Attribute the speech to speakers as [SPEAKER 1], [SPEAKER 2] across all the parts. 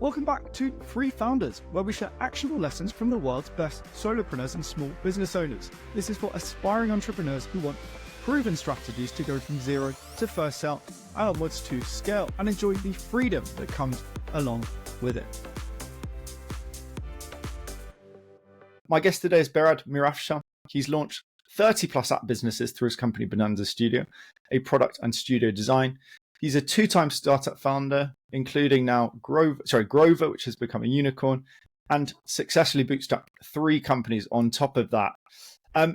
[SPEAKER 1] Welcome back to Free Founders, where we share actionable lessons from the world's best solopreneurs and small business owners. This is for aspiring entrepreneurs who want proven strategies to go from zero to first sale and onwards to scale and enjoy the freedom that comes along with it. My guest today is Behrad Mirafshar. He's launched 30 plus app businesses through his company Bonanza Studio, a product and studio design. He's a two-time startup founder, including now Grover, which has become a unicorn, and successfully bootstrapped 3 companies on top of that.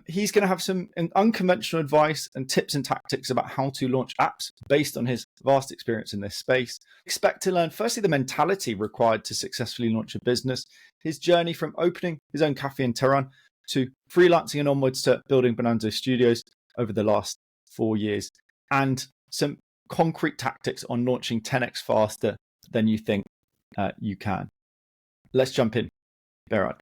[SPEAKER 1] He's going to have some unconventional advice and tips and tactics about how to launch apps based on his vast experience in this space. Expect to learn, firstly, the mentality required to successfully launch a business, his journey from opening his own cafe in Tehran to freelancing and onwards to building Bonanza Studios over the last 4 years, and some concrete tactics on launching 10x faster than you think you can. Let's jump in, Behrad.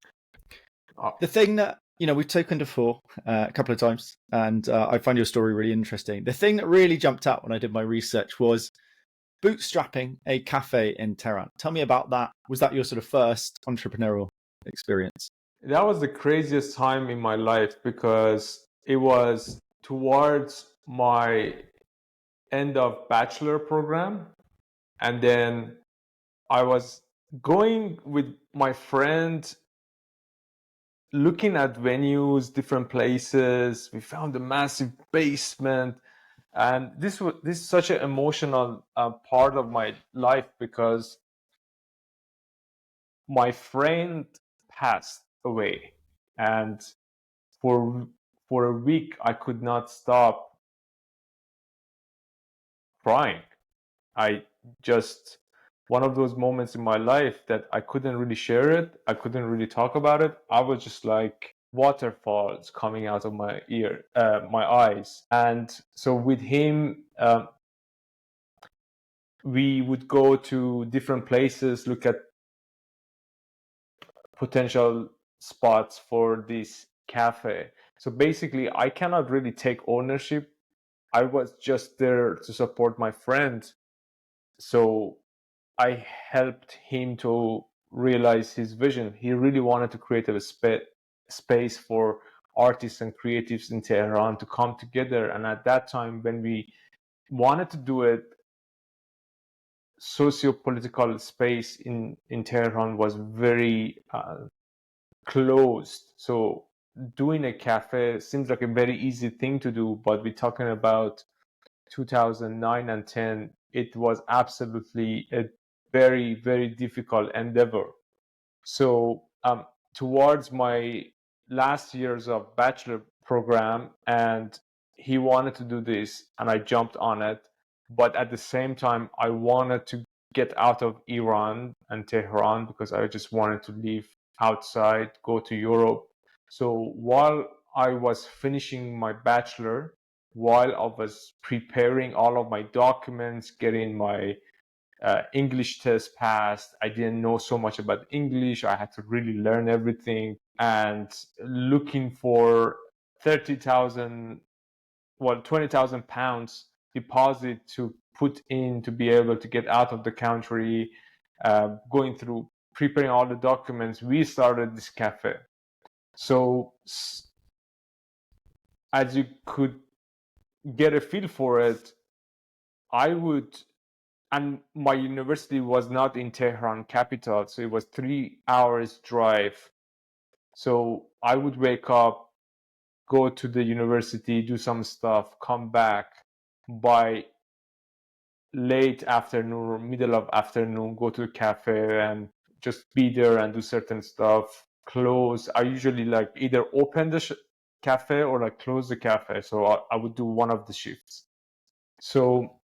[SPEAKER 1] The thing that, we've taken before a couple of times, and I find your story really interesting. The thing that really jumped out when I did my research was bootstrapping a cafe in Tehran. Tell me about that. Was that your sort of first entrepreneurial experience?
[SPEAKER 2] That was the craziest time in my life because it was towards my end of bachelor program, and then I was going with my friend looking at venues, different places. We found a massive basement, and this is such an emotional part of my life because my friend passed away, and for a week I could not stop crying. One of those moments in my life that I couldn't really share it. I couldn't really talk about it. I was just like waterfalls coming out of my eyes. And so with him, we would go to different places, look at potential spots for this cafe. So basically, I cannot really take ownership. I was just there to support my friend. So I helped him to realize his vision. He really wanted to create a space for artists and creatives in Tehran to come together. And at that time, when we wanted to do it, socio-political space in Tehran was very closed. So doing a cafe seems like a very easy thing to do, but we're talking about 2009 and 10. It was absolutely a very, very difficult endeavor. So towards my last years of bachelor program, and he wanted to do this, and I jumped on it. But at the same time, I wanted to get out of Iran and Tehran because I just wanted to live outside, go to Europe. So while I was finishing my bachelor, while I was preparing all of my documents, getting my English test passed, I didn't know so much about English. I had to really learn everything, and looking for 20,000 pounds deposit to put in to be able to get out of the country, going through preparing all the documents, we started this cafe. So as you could get a feel for it, and my university was not in Tehran capital, so it was 3 hours drive. So I would wake up, go to the university, do some stuff, come back by late afternoon or middle of afternoon, go to the cafe and just be there and do certain stuff, close. I usually like either open the cafe or like close the cafe. So I would do one of the shifts. So,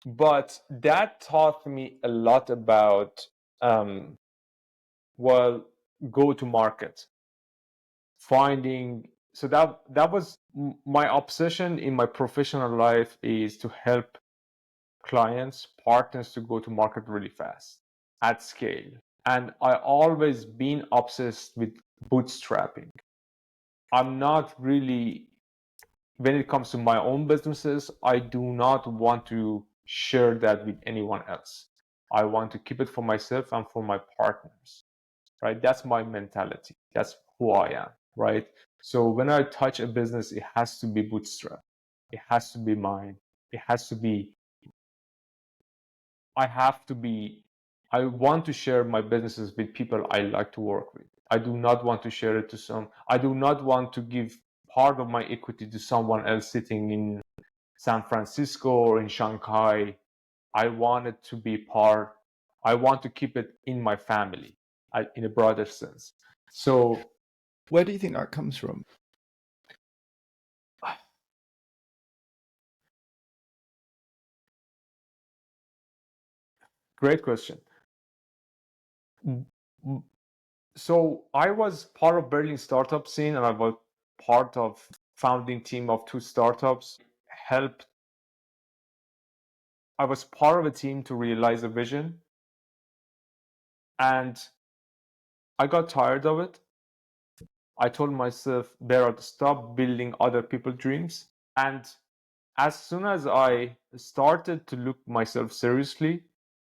[SPEAKER 2] but that taught me a lot about, go to market. So that was my obsession in my professional life, is to help clients, partners to go to market really fast at scale. And I always been obsessed with bootstrapping. I'm not really, when it comes to my own businesses, I do not want to share that with anyone else. I want to keep it for myself and for my partners, right? That's my mentality. That's who I am, right? So when I touch a business, it has to be bootstrapped. It has to be mine. It has to be, I want to share my businesses with people I like to work with. I do not want to share it to I do not want to give part of my equity to someone else sitting in San Francisco or in Shanghai. I want it to be I want to keep it in my family in a broader sense. So,
[SPEAKER 1] where do you think that comes from?
[SPEAKER 2] great question. So I was part of Berlin startup scene, and I was part of founding team of 2 startups. I was part of a team to realize a vision, and I got tired of it. I told myself, Behrad, stop building other people's dreams. And as soon as I started to look myself seriously,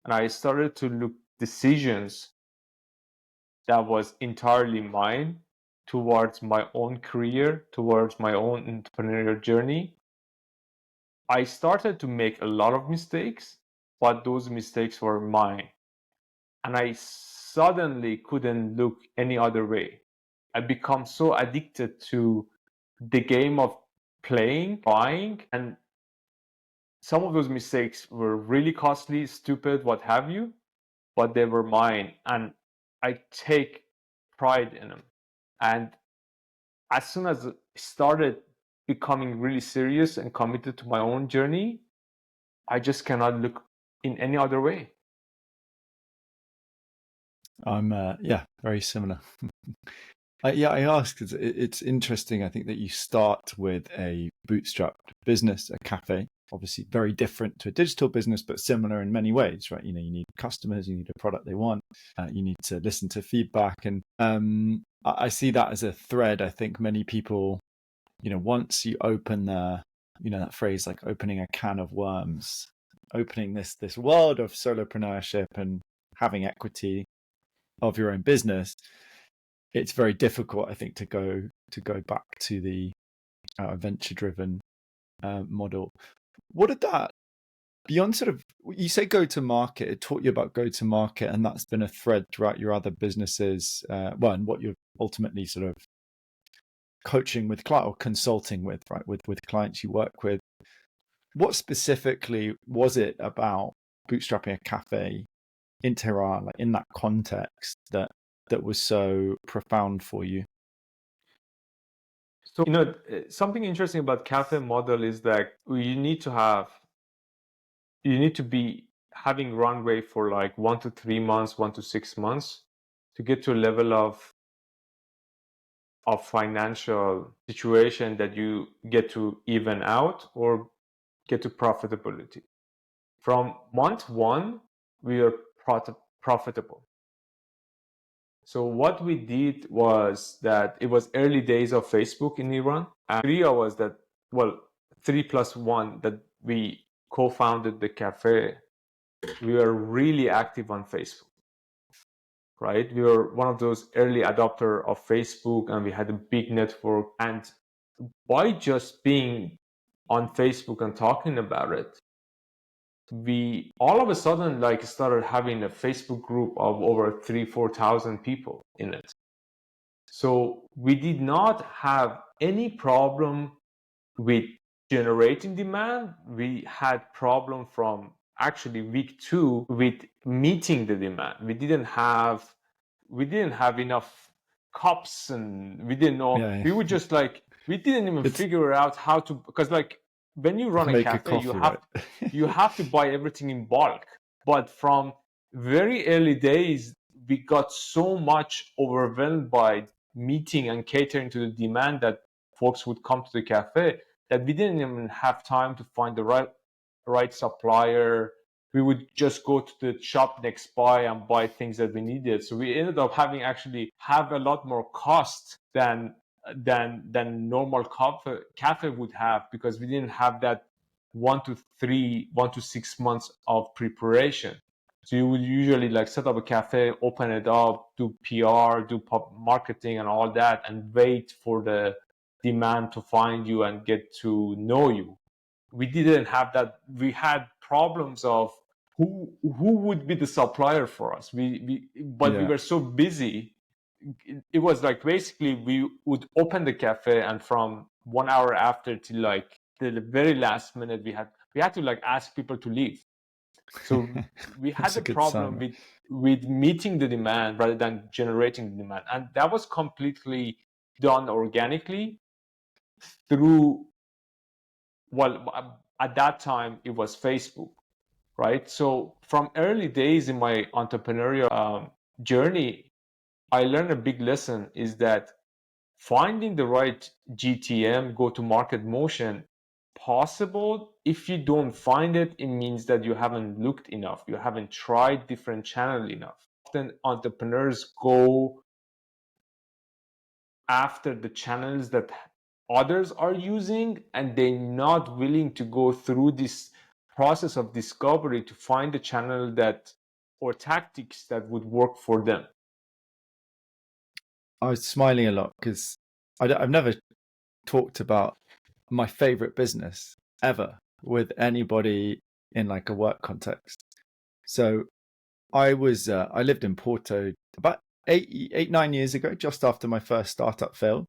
[SPEAKER 2] and I started to look decisions that was entirely mine towards my own career, towards my own entrepreneurial journey, I started to make a lot of mistakes, but those mistakes were mine. And I suddenly couldn't look any other way. I become so addicted to the game of playing, buying, and some of those mistakes were really costly, stupid, what have you, but they were mine, and I take pride in them. And as soon as I started becoming really serious and committed to my own journey, I just cannot look in any other way.
[SPEAKER 1] I'm very similar. I ask because it's interesting. I think that you start with a bootstrapped business, a cafe, obviously very different to a digital business, but similar in many ways, right? You know, you need customers, you need a product they want, you need to listen to feedback, and I see that as a thread. I think many people, you know, once you open that phrase like opening a can of worms, opening this world of solopreneurship and having equity of your own business, it's very difficult, I think, to go back to the venture-driven model. What did that, beyond sort of, you say go to market, it taught you about go to market, and that's been a thread throughout your other businesses, and what you're ultimately sort of coaching with clients or consulting with, right, with clients you work with. What specifically was it about bootstrapping a cafe in Tehran, like in that context, that was so profound for you?
[SPEAKER 2] So, something interesting about cafe model is that you need to be having runway for like 1 to 3 months, 1 to 6 months to get to a level of financial situation that you get to even out or get to profitability. From month 1, we are profitable. So what we did was that it was early days of Facebook in Iran. And 3 plus 1 that we co-founded the cafe. We were really active on Facebook, right? We were one of those early adopter of Facebook, and we had a big network. And by just being on Facebook and talking about it, we all of a sudden like started having a Facebook group of over 3,000-4,000 people in it. So we did not have any problem with generating demand. We had problem from actually week 2 with meeting the demand. We didn't have enough cups, and we didn't know.
[SPEAKER 1] Yeah.
[SPEAKER 2] We would just like, we didn't even figure out how to, because like when you run a cafe, you have to buy everything in bulk. But from very early days, we got so much overwhelmed by meeting and catering to the demand that folks would come to the cafe that we didn't even have time to find the right supplier. We would just go to the shop next by and buy things that we needed. So we ended up having have a lot more cost than normal cafe would have, because we didn't have that 1 to 6 months of preparation. So you would usually like set up a cafe, open it up, do PR, do marketing and all that, and wait for the demand to find you and get to know you. We didn't have that. We had problems of who would be the supplier for us. But we were so busy. It was like basically we would open the cafe, and from 1 hour after to like the very last minute, we had to like ask people to leave. So we had a problem with meeting the demand rather than generating the demand, and that was completely done organically through, well, at that time it was Facebook, right? So from early days in my entrepreneurial journey, I learned a big lesson is that finding the right GTM, go to market motion, possible. If you don't find it, it means that you haven't looked enough, you haven't tried different channel enough. Often entrepreneurs go after the channels that others are using, and they're not willing to go through this process of discovery to find the channel that or tactics that would work for them.
[SPEAKER 1] I was smiling a lot because I've never talked about my favorite business ever with anybody in like a work context. So I lived in Porto about 9 years ago, just after my first startup failed.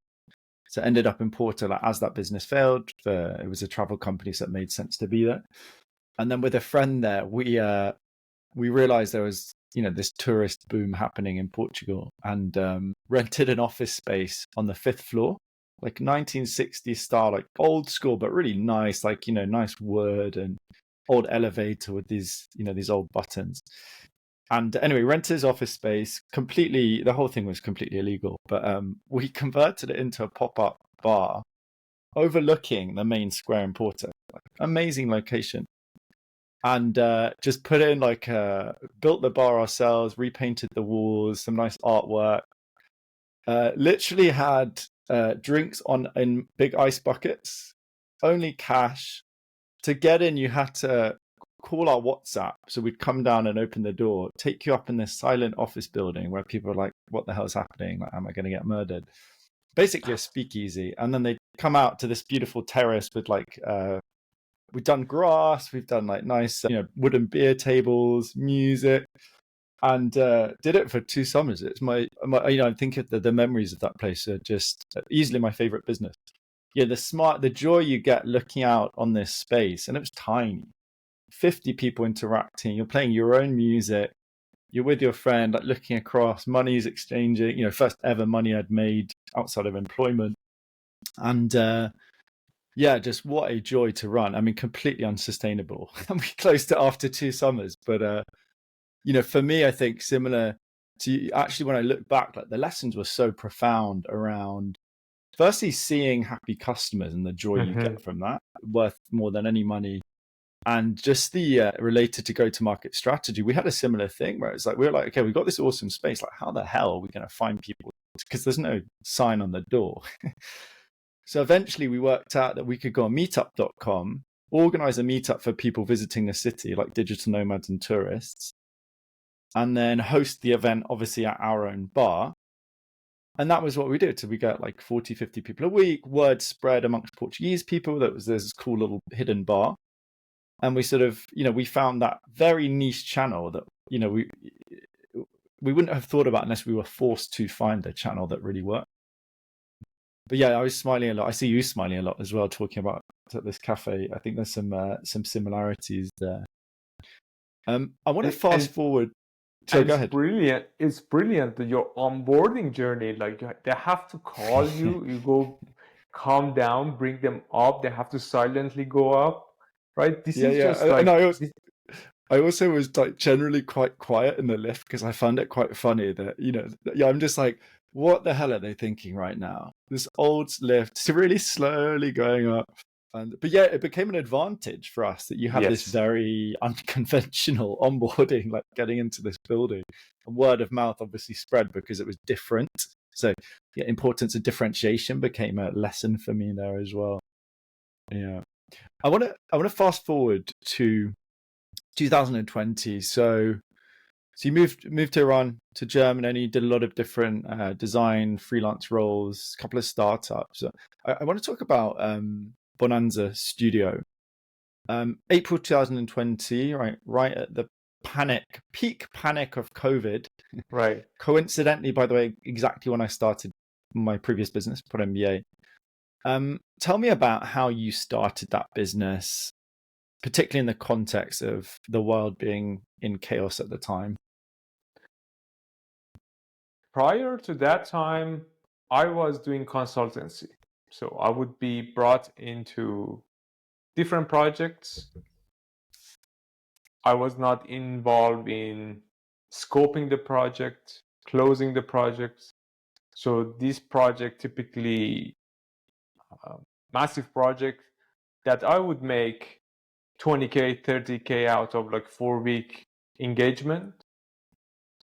[SPEAKER 1] So I ended up in Porto like as that business failed. It was a travel company, so it made sense to be there. And then with a friend there, we realized there was this tourist boom happening in Portugal, and rented an office space on the 5th floor, like 1960s style, like old school, but really nice, like nice wood and old elevator with these old buttons. And anyway, rented his office space completely. The whole thing was completely illegal, but we converted it into a pop-up bar overlooking the main square in Porto. Like, amazing location. And just put in built the bar ourselves, repainted the walls, some nice artwork. Literally had drinks in big ice buckets, only cash. To get in, you had to call our WhatsApp. So we'd come down and open the door, take you up in this silent office building where people are like, what the hell's happening? Like, am I going to get murdered? Basically a speakeasy. And then they come out to this beautiful terrace with we've done grass, we've done like nice, wooden beer tables, music, and did it for 2 summers. It's my I think of the memories of that place are just easily my favorite business. Yeah, the joy you get looking out on this space, and it was tiny, 50 people interacting. You're playing your own music. You're with your friend, like looking across. Money's exchanging. First ever money I'd made outside of employment, and yeah, just what a joy to run. I mean, completely unsustainable. And we closed it after 2 summers. But for me, I think similar to actually when I look back, like the lessons were so profound around. Firstly, seeing happy customers and the joy you get from that, worth more than any money. And just the related to go-to-market strategy, we had a similar thing where it's like, we were like, okay, we've got this awesome space. Like, how the hell are we going to find people? Because there's no sign on the door. So eventually we worked out that we could go on meetup.com, organize a meetup for people visiting the city, like digital nomads and tourists, and then host the event, obviously, at our own bar. And that was what we did. So we got like 40, 50 people a week, word spread amongst Portuguese people that was this cool little hidden bar. And we sort of, we found that very niche channel that, we wouldn't have thought about unless we were forced to find a channel that really worked. But yeah, I was smiling a lot. I see you smiling a lot as well, talking about this cafe. I think there's some similarities there. I want to fast forward. So go ahead.
[SPEAKER 2] Brilliant. It's brilliant that your onboarding journey, like they have to call you, you go calm down, bring them up. They have to silently go up, right? This is just like.
[SPEAKER 1] And I also was like generally quite quiet in the lift because I found it quite funny that, I'm just like, what the hell are they thinking right now? This old lift, it's really slowly going up. But yeah, it became an advantage for us that you have this very unconventional onboarding, like getting into this building. And word of mouth obviously spread because it was different. So the importance of differentiation became a lesson for me there as well. Yeah. I want to fast forward to 2020. So So you moved to Iran, to Germany, and you did a lot of different design, freelance roles, a couple of startups. So I want to talk about Bonanza Studio. April 2020, right at the peak panic of COVID.
[SPEAKER 2] Right.
[SPEAKER 1] Coincidentally, by the way, exactly when I started my previous business, Pod MBA. Tell me about how you started that business, particularly in the context of the world being in chaos at the time.
[SPEAKER 2] Prior to that time, I was doing consultancy. So I would be brought into different projects. I was not involved in scoping the project, closing the project. So this project, typically massive project, that I would make 20K, 30K out of like 4-week engagement.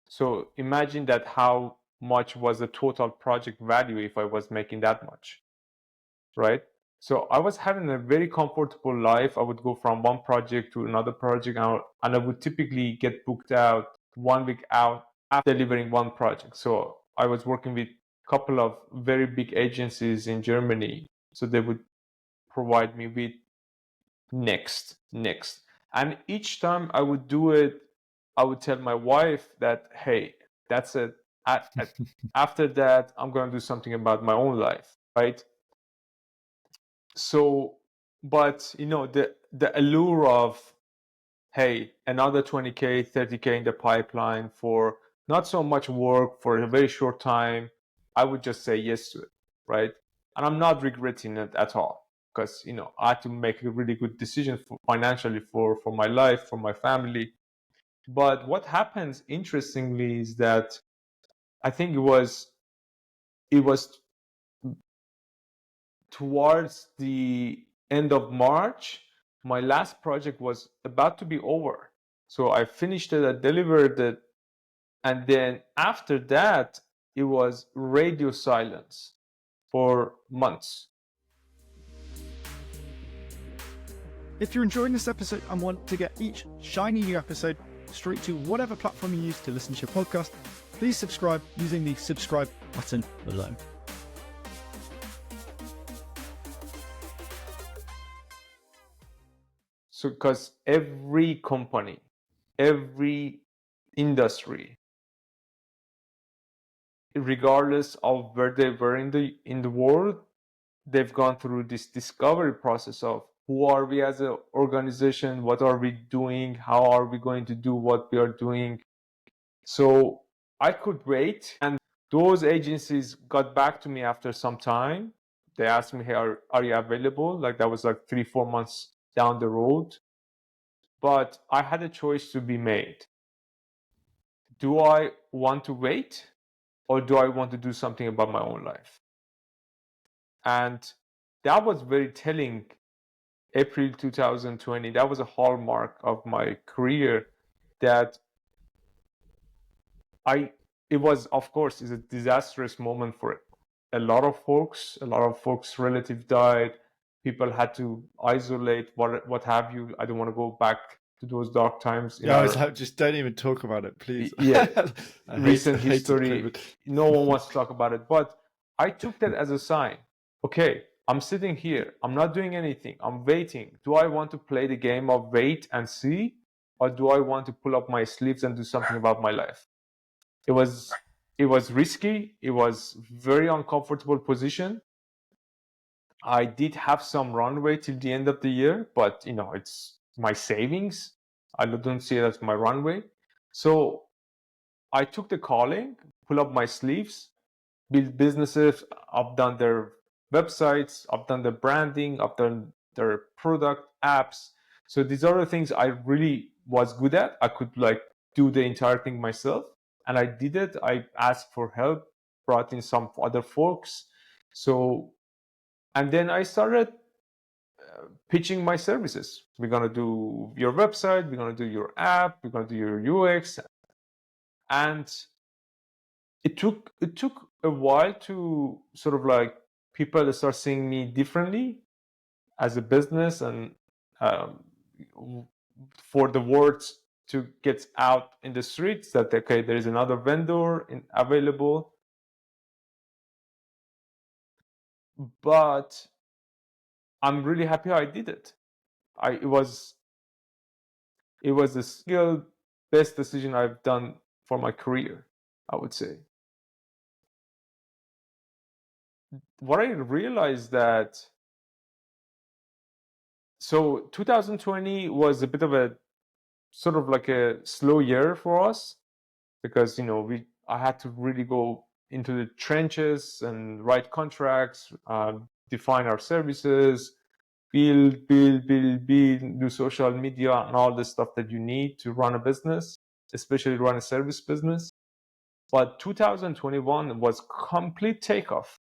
[SPEAKER 2] So imagine that how much was the total project value if I was making that much, right? So I was having a very comfortable life. I would go from one project to another project, and I would typically get booked out 1 week out after delivering one project. So I was working with a couple of very big agencies in Germany. So they would provide me with next. And each time I would do it, I would tell my wife that, hey, that's it. After that, I'm going to do something about my own life, right? So, but the allure of, hey, another 20K, 30K in the pipeline for not so much work for a very short time, I would just say yes to it, right? And I'm not regretting it at all, because I had to make a really good decision financially for my life, for my family. But what happens, interestingly, is that I think it was towards the end of March, my last project was about to be over. So I finished it, I delivered it, and then after that, it was radio silence for months.
[SPEAKER 1] If you're enjoying this episode and want to get each shiny new episode straight to whatever platform you use to listen to your podcast, please subscribe using the subscribe button below.
[SPEAKER 2] So, because every company, every industry, regardless of where they were in the world, they've gone through this discovery process of who are we as an organization, what are we doing, how are we going to do what we are doing. So I could wait, and those agencies got back to me after some time. They asked me, hey, are you available? Like that was like 3-4 months down the road. But I had a choice to be made. Do I want to wait, or do I want to do something about my own life? And that was very telling. April 2020, that was a hallmark of my career, that it was, of course, is a disastrous moment for a lot of folks. A lot of folks' relatives died. People had to isolate, what have you. I don't want to go back to those dark times.
[SPEAKER 1] Yeah, I was like, just don't even talk about it, please.
[SPEAKER 2] Yeah,
[SPEAKER 1] recent
[SPEAKER 2] history. No one wants to talk about it. But I took that as a sign. Okay, I'm sitting here. I'm not doing anything. I'm waiting. Do I want to play the game of wait and see, or do I want to pull up my sleeves and do something about my life? It was risky. It was very uncomfortable position. I did have some runway till the end of the year, but it's my savings. I don't see it as my runway. So I took the calling, pull up my sleeves, build businesses. I've done their websites, I've done the branding, I've done their product apps. So these are the things I really was good at. I could do the entire thing myself, and I did it. I asked for help, brought in some other folks. So, and then I started pitching my services. We're going to do your website, we're going to do your app, we're going to do your UX. And it took a while to sort of people start seeing me differently as a business, and for the words to get out in the streets that, okay, there is another vendor available. But I'm really happy I did it. It was the single best decision I've done for my career, I would say. What I realized that, so 2020 was a bit of a sort of like a slow year for us, because I had to really go into the trenches and write contracts, define our services, build, do social media and all the stuff that you need to run a business, especially run a service business. But 2021 was complete takeoff.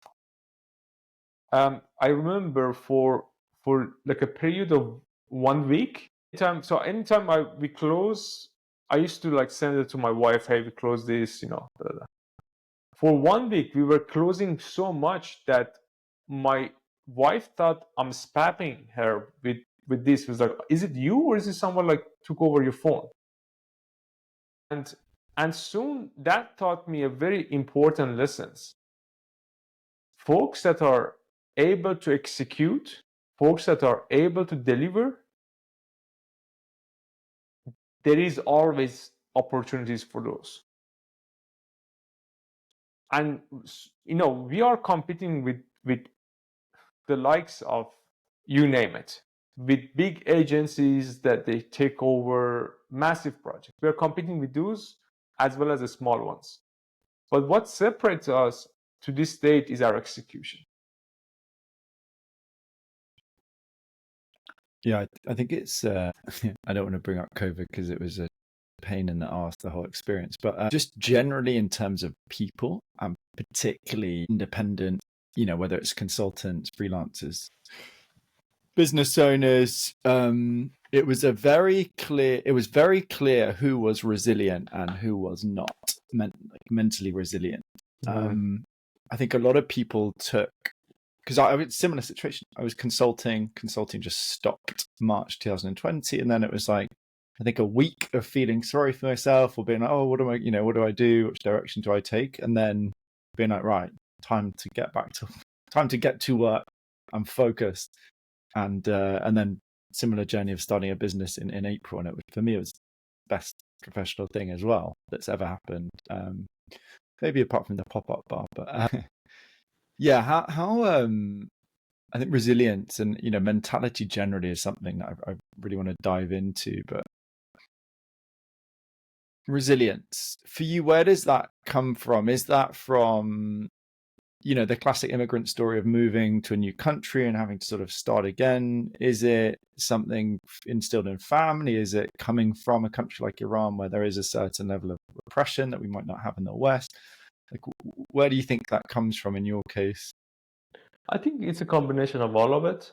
[SPEAKER 2] I remember for like a period of 1 week, anytime we close, I used to like send it to my wife, hey, we close this, For 1 week, we were closing so much that my wife thought I'm spamming her with this. It was like, is it you, or is it someone like took over your phone? And soon that taught me a very important lessons. Folks that are able to execute, folks that are able to deliver, there is always opportunities for those. And we are competing with the likes of, you name it, with big agencies that they take over massive projects. We are competing with those as well as the small ones. But what separates us to this date is our execution.
[SPEAKER 1] Yeah, I think it's, I don't want to bring up COVID because it was a pain in the arse, the whole experience, but just generally in terms of people, and particularly independent, whether it's consultants, freelancers, business owners, it was very clear who was resilient and who was not mentally resilient. I think a lot of people took, because I was in a similar situation. I was consulting just stopped March 2020, and then it was like, I think a week of feeling sorry for myself, or being like, oh, what do I do? Which direction do I take? And then being like, right, time to get to work. I'm focused. And then similar journey of starting a business in April, and for me it was the best professional thing as well that's ever happened. Maybe apart from the pop-up bar, but yeah, how I think resilience and mentality generally is something that I really want to dive into. But resilience for you, where does that come from? Is that from the classic immigrant story of moving to a new country and having to sort of start again? Is it something instilled in family? Is it coming from a country like Iran where there is a certain level of repression that we might not have in the West? Like, where do you think that comes from in your case?
[SPEAKER 2] I think it's a combination of all of it.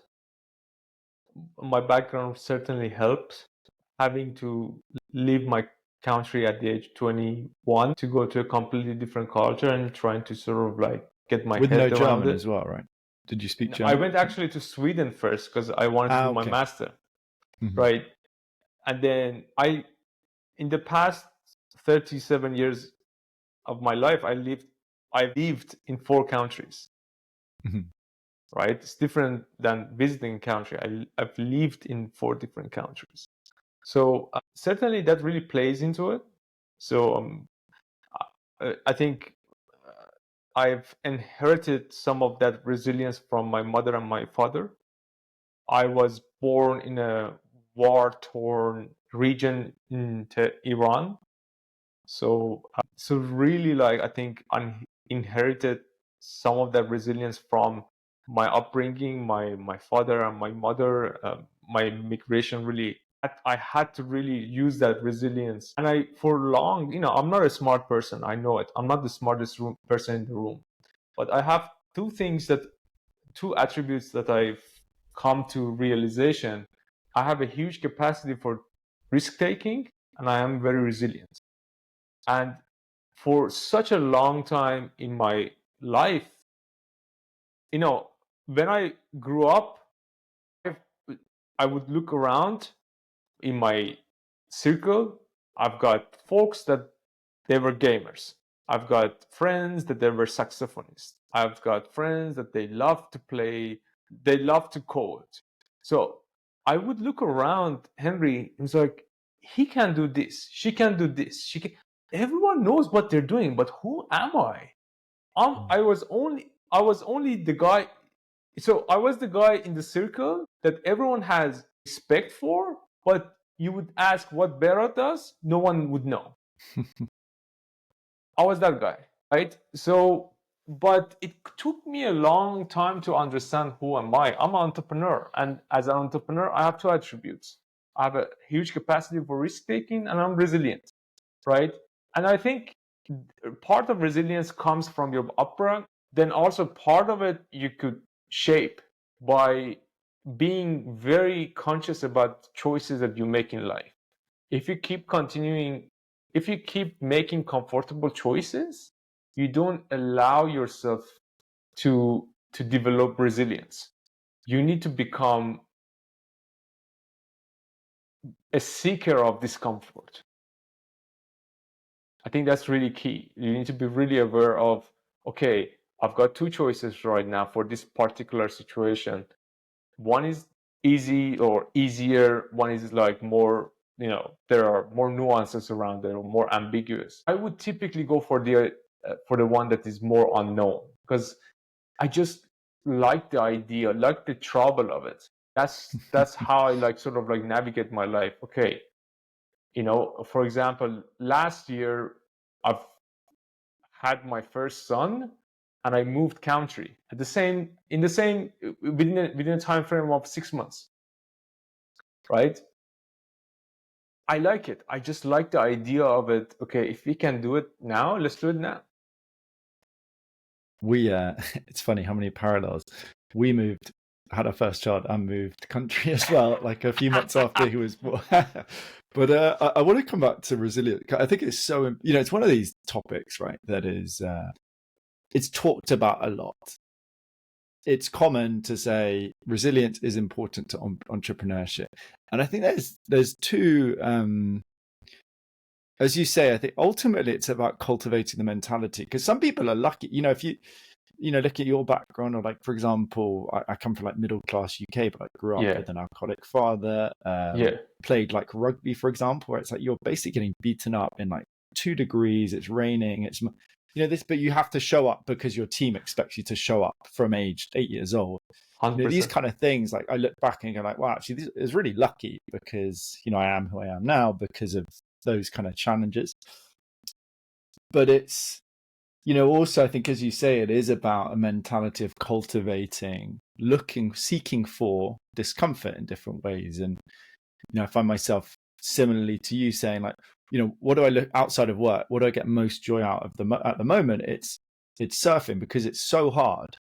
[SPEAKER 2] My background certainly helps. Having to leave my country at the age 21 to go to a completely different culture and trying to sort of like get my
[SPEAKER 1] With
[SPEAKER 2] head
[SPEAKER 1] no
[SPEAKER 2] around
[SPEAKER 1] German
[SPEAKER 2] it
[SPEAKER 1] as well, right? Did you speak
[SPEAKER 2] I
[SPEAKER 1] German?
[SPEAKER 2] went actually to Sweden first because I wanted to do my
[SPEAKER 1] Okay.
[SPEAKER 2] master,
[SPEAKER 1] Mhm.
[SPEAKER 2] right? And then in the past 37 years of my life, I lived in 4 countries.
[SPEAKER 1] Mhm.
[SPEAKER 2] Right? It's different than visiting a country. I've lived in 4 different countries. So certainly that really plays into it. So I think I've inherited some of that resilience from my mother and my father. I was born in a war-torn region in Iran. So really, like, I think I inherited some of that resilience from my upbringing, my father and my mother. My migration really, I had to really use that resilience. And for long, I'm not a smart person. I know it. I'm not the smartest person in the room, but I have two attributes that I've come to realization. I have a huge capacity for risk taking, and I am very resilient. And for such a long time in my life, when I grew up, I would look around in my circle I've got folks that they were gamers. I've got friends that they were saxophonists. I've got friends that they love to play, they love to code. So I would look around Henry and it's like, he can do this, she can do this, she can. Everyone knows what they're doing, but who am I? I was only the guy. So I was the guy in the circle that everyone has respect for, but you would ask what Behrad does, no one would know. I was that guy, right? So, but it took me a long time to understand who am I. I'm an entrepreneur, and as an entrepreneur, I have two attributes. I have a huge capacity for risk taking, and I'm resilient, right? And I think part of resilience comes from your upbringing. Then also part of it you could shape by being very conscious about choices that you make in life. If you keep continuing, if you keep making comfortable choices, you don't allow yourself to develop resilience. You need to become a seeker of discomfort. I think that's really key. You need to be really aware of, okay, I've got two choices right now for this particular situation. One is easy or easier, one is like more, there are more nuances around it or more ambiguous. I would typically go for the one that is more unknown, because I just like the idea, like the trouble of it. That's how I like sort of like navigate my life. Okay, for example, last year I've had my first son and I moved country within a time frame of 6 months. Right? I like it. I just like the idea of it. Okay, if we can do it now, let's do it now.
[SPEAKER 1] It's funny how many parallels. We had our first child and moved country as well, like a few months after he was born. But I want to come back to resilience. I think it's so, it's one of these topics, right, that is, it's talked about a lot. It's common to say resilience is important to entrepreneurship. And I think there's two, as you say, I think ultimately it's about cultivating the mentality, because some people are lucky, if you, look at your background, or like, for example, I come from like middle class UK, but I grew up with an alcoholic father, played like rugby, for example, where it's like you're basically getting beaten up in like 2 degrees, it's raining, it's, but you have to show up because your team expects you to show up from age 8 years old. These kind of things, like I look back and go like, wow, actually this is really lucky, because, I am who I am now because of those kind of challenges. But it's, also I think, as you say, it is about a mentality of cultivating, seeking for discomfort in different ways. And, I find myself similarly to you saying like, what do I look outside of work? What do I get most joy out of at the moment? It's surfing, because it's so hard.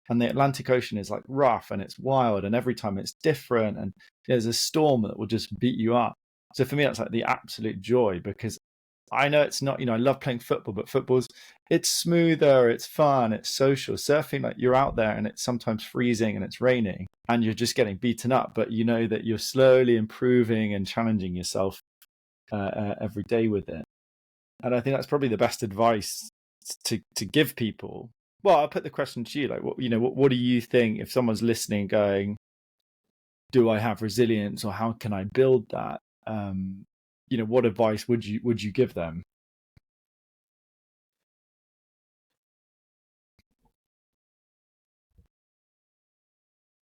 [SPEAKER 1] And the Atlantic Ocean is like rough and it's wild, and every time it's different, and there's a storm that will just beat you up. So for me, that's like the absolute joy, because I know it's not, I love playing football, but it's smoother, it's fun, it's social. Surfing, like you're out there and it's sometimes freezing and it's raining and you're just getting beaten up, but you know that you're slowly improving and challenging yourself every day with it. And I think that's probably the best advice to give people. Well, I'll put the question to you, like, what do you think if someone's listening going, do I have resilience, or how can I build that? What advice would you give them?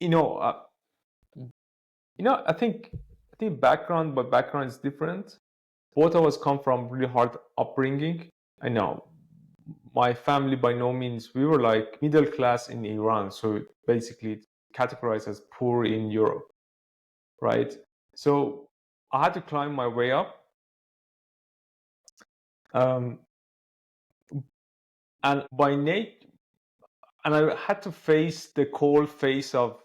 [SPEAKER 2] I think background is different. Both of us come from really hard upbringing. I know my family, by no means, we were like middle class in Iran, so basically categorized as poor in Europe, right? So I had to climb my way up, and by nature, and I had to face the cold face of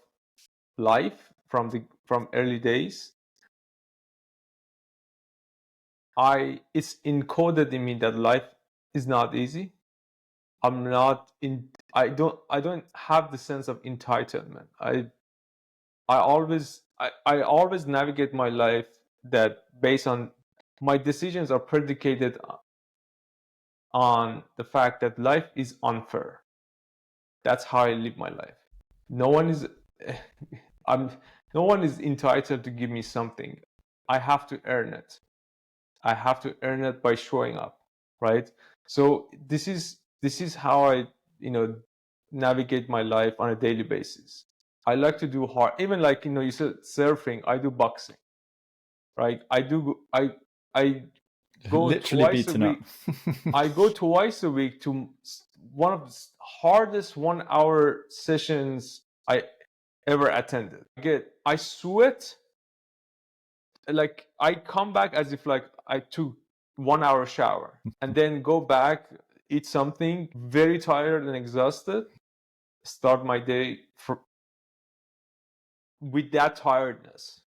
[SPEAKER 2] life from early days. It's encoded in me that life is not easy. I don't have the sense of entitlement. I always navigate my life that based on my decisions are predicated on the fact that life is unfair. That's how I live my life. No one is no one is entitled to give me something. I have to earn it. I have to earn it by showing up, right? So this is how I, navigate my life on a daily basis. I like to do hard, even like, you said surfing, I do boxing, right? I go
[SPEAKER 1] Literally
[SPEAKER 2] twice a
[SPEAKER 1] beaten up.
[SPEAKER 2] week. I go twice a week to one of the hardest 1 hour sessions I ever attended. I sweat, like I come back as if like I took 1 hour shower and then go back, eat something, very tired and exhausted, start my day with that tiredness,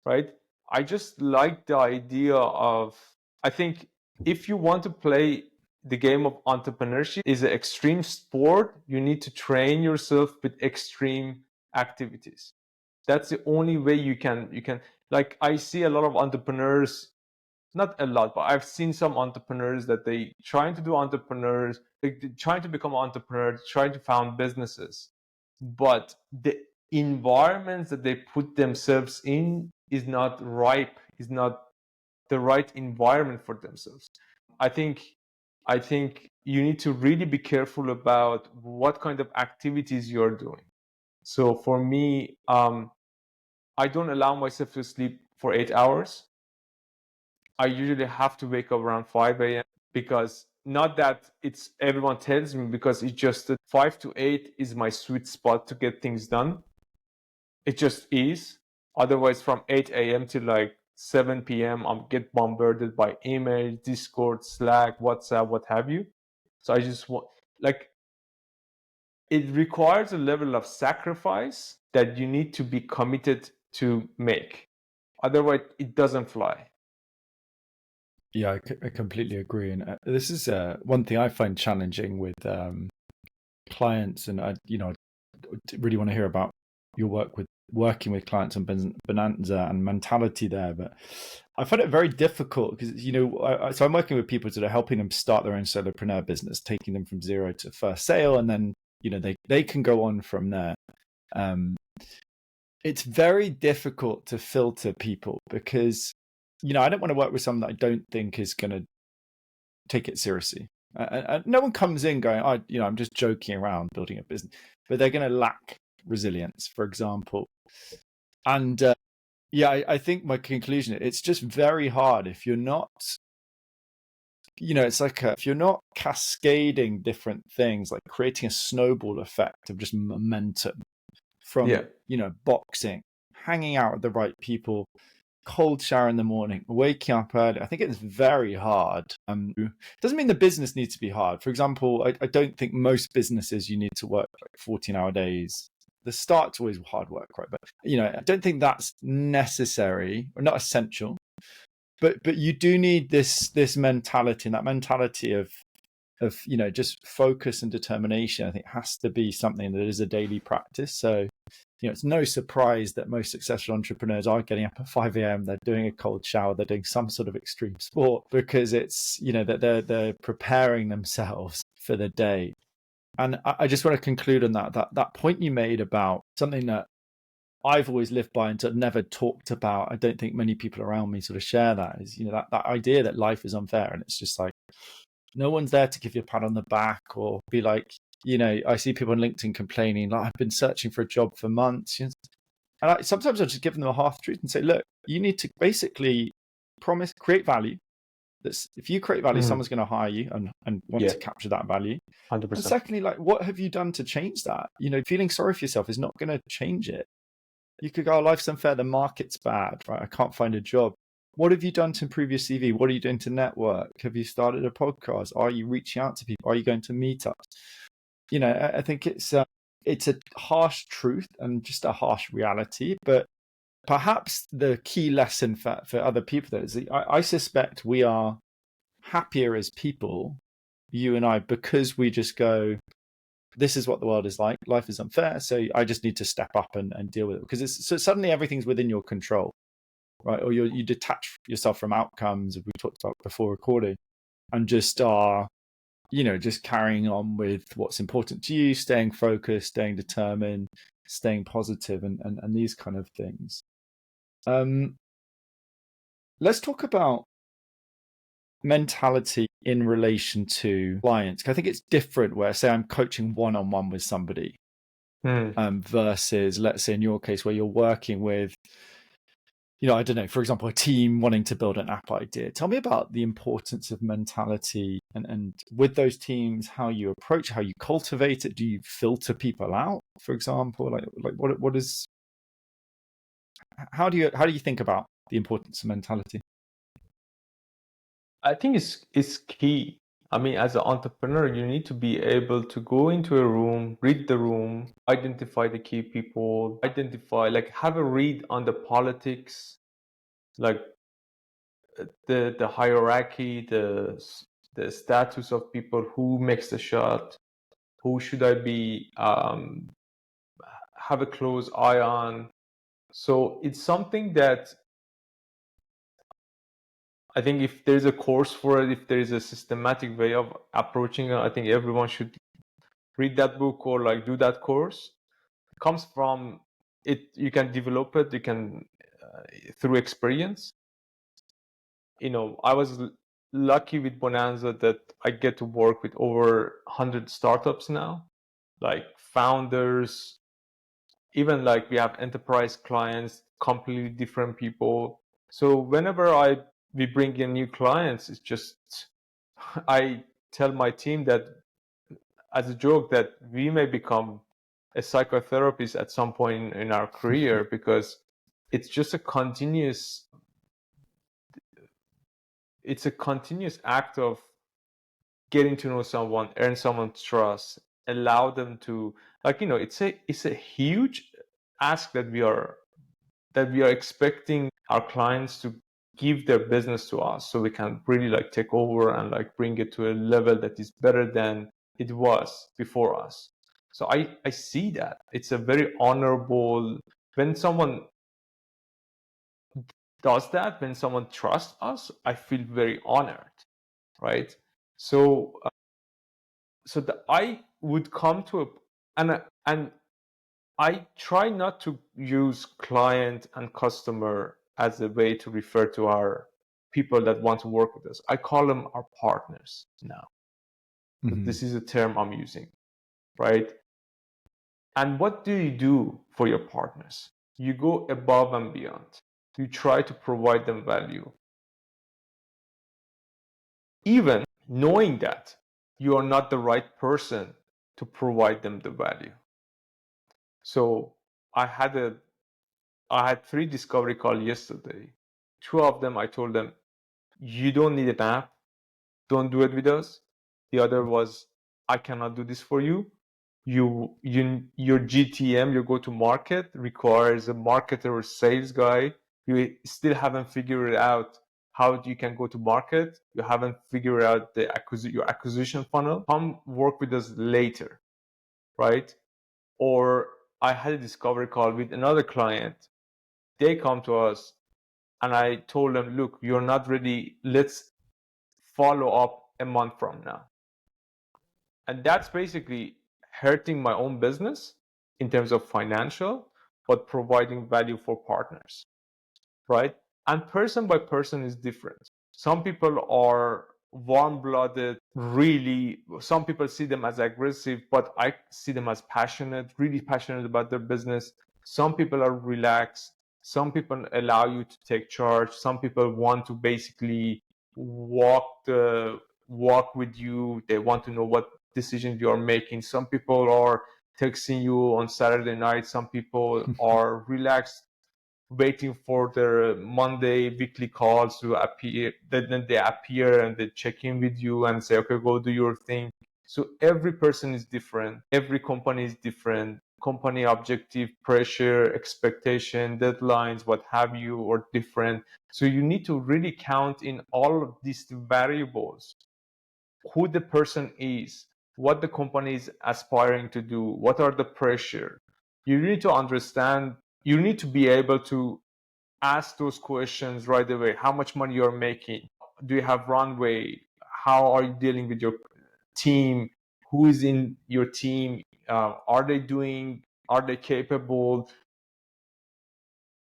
[SPEAKER 2] right? I just like the idea of, I think if you want to play the game of entrepreneurship is an extreme sport, you need to train yourself with extreme activities. That's the only way you can, like I see a lot of entrepreneurs, not a lot, but I've seen some entrepreneurs that they trying to do entrepreneurs, they trying to become entrepreneurs, trying to found businesses, but the environments that they put themselves in is not ripe, is not the right environment for themselves. I think you need to really be careful about what kind of activities you're doing. So for me, I don't allow myself to sleep for 8 hours. I usually have to wake up around 5 a.m. because not that it's everyone tells me, because it's just that 5 to 8 is my sweet spot to get things done. It just is. Otherwise, from 8 a.m. to like 7 p.m., I'm get bombarded by email, Discord, Slack, WhatsApp, what have you. So I just want, like, it requires a level of sacrifice that you need to be committed to make. Otherwise, it doesn't fly.
[SPEAKER 1] Yeah, I completely agree. And this is one thing I find challenging with clients. And I really want to hear about your work with working with clients on Bonanza and mentality there. But I find it very difficult because, so I'm working with people that are helping them start their own solopreneur business, taking them from zero to first sale. And then, they can go on from there. It's very difficult to filter people because, I don't want to work with someone that I don't think is going to take it seriously. No one comes in going, I'm just joking around building a business, but they're going to lack resilience, for example. And I think my conclusion, it's just very hard if you're not, it's like if you're not cascading different things, like creating a snowball effect of just momentum from, boxing, hanging out with the right people, cold shower in the morning, waking up early. I think it's very hard. Doesn't mean the business needs to be hard. For example, I don't think most businesses you need to work like 14-hour days. The start's always hard work, right? But I don't think that's necessary or not essential. But you do need this mentality, and that mentality of just focus and determination. I think has to be something that is a daily practice. So it's no surprise that most successful entrepreneurs are getting up at 5 a.m. They're doing a cold shower. They're doing some sort of extreme sport because it's, that they're preparing themselves for the day. And I just want to conclude on that point you made about something that I've always lived by and sort of never talked about. I don't think many people around me sort of share that, is, that idea that life is unfair. And it's just like, no one's there to give you a pat on the back or be like, I see people on LinkedIn complaining, like, I've been searching for a job for months. And sometimes I just give them a half truth and say, look, you need to basically create value. That's, if you create value, someone's going to hire you and want to capture that value.
[SPEAKER 2] 100%.
[SPEAKER 1] And secondly, like, what have you done to change that? Feeling sorry for yourself is not going to change it. You could go, life's unfair, the market's bad, right? I can't find a job. What have you done to improve your CV? What are you doing to network? Have you started a podcast? Are you reaching out to people? Are you going to meetups? I think it's a harsh truth and just a harsh reality. But perhaps the key lesson for other people there is I suspect we are happier as people, you and I, because we just go, this is what the world is like. Life is unfair. So I just need to step up and deal with it, because so suddenly everything's within your control. right? Or you detach yourself from outcomes, as we talked about before recording, and just are, just carrying on with what's important to you, staying focused, staying determined, staying positive, and these kind of things. Let's talk about mentality in relation to clients. I think it's different where, say, I'm coaching one-on-one with somebody versus, let's say in your case, where you're working with, I don't know, for example, a team wanting to build an app idea. Tell me about the importance of mentality and with those teams, how you approach, how you cultivate it. Do you filter people out, for example? Like what is, how do you think about the importance of mentality?
[SPEAKER 2] I think it's key. I mean, as an entrepreneur, you need to be able to go into a room, read the room, identify the key people, have a read on the politics, like the hierarchy, the status of people, who makes the shot, who should I be have a close eye on. So it's something that I think if there's a course for it, if there is a systematic way of approaching it, I think everyone should read that book or like do that course. It comes from it. You can develop it. You can through experience. I was lucky with Bonanza that I get to work with over 100 startups now, like founders, even like we have enterprise clients, completely different people. So whenever we bring in new clients, it's just I tell my team that as a joke that we may become a psychotherapist at some point in our career because it's just a continuous act of getting to know someone, earn someone's trust, allow them to it's a huge ask that we are expecting our clients to give their business to us so we can really like take over and like bring it to a level that is better than it was before us. So I see that it's a very honorable when someone does that, when someone trusts us, I feel very honored, right? So that I would come to and I try not to use client and customer as a way to refer to our people that want to work with us. I call them our partners now. Mm-hmm. This is a term I'm using, right? And what do you do for your partners? You go above and beyond. You try to provide them value. Even knowing that you are not the right person to provide them the value. So I had 3 discovery calls yesterday. 2 of them, I told them, you don't need an app. Don't do it with us. The other was, I cannot do this for you. Your GTM, your go-to-market, requires a marketer or sales guy. You still haven't figured out how you can go to market. You haven't figured out your acquisition funnel. Come work with us later, right? Or I had a discovery call with another client. They come to us and I told them, look, you're not ready. Let's follow up a month from now. And that's basically hurting my own business in terms of financial, but providing value for partners, right? And person by person is different. Some people are warm-blooded, really. Some people see them as aggressive, but I see them as passionate, really passionate about their business. Some people are relaxed. Some people allow you to take charge. Some people want to basically walk with you. They want to know what decisions you are making. Some people are texting you on Saturday night. Some people are relaxed, waiting for their Monday weekly calls to appear. Then they appear and they check in with you and say, okay, go do your thing. So every person is different. Every company is different. Company objective, pressure, expectation, deadlines, what have you, are different. So you need to really count in all of these variables who the person is, what the company is aspiring to do, what are the pressure. You need to understand, you need to be able to ask those questions right away. How much money you're making? Do you have runway? How are you dealing with your team? Who is in your team? Are they capable?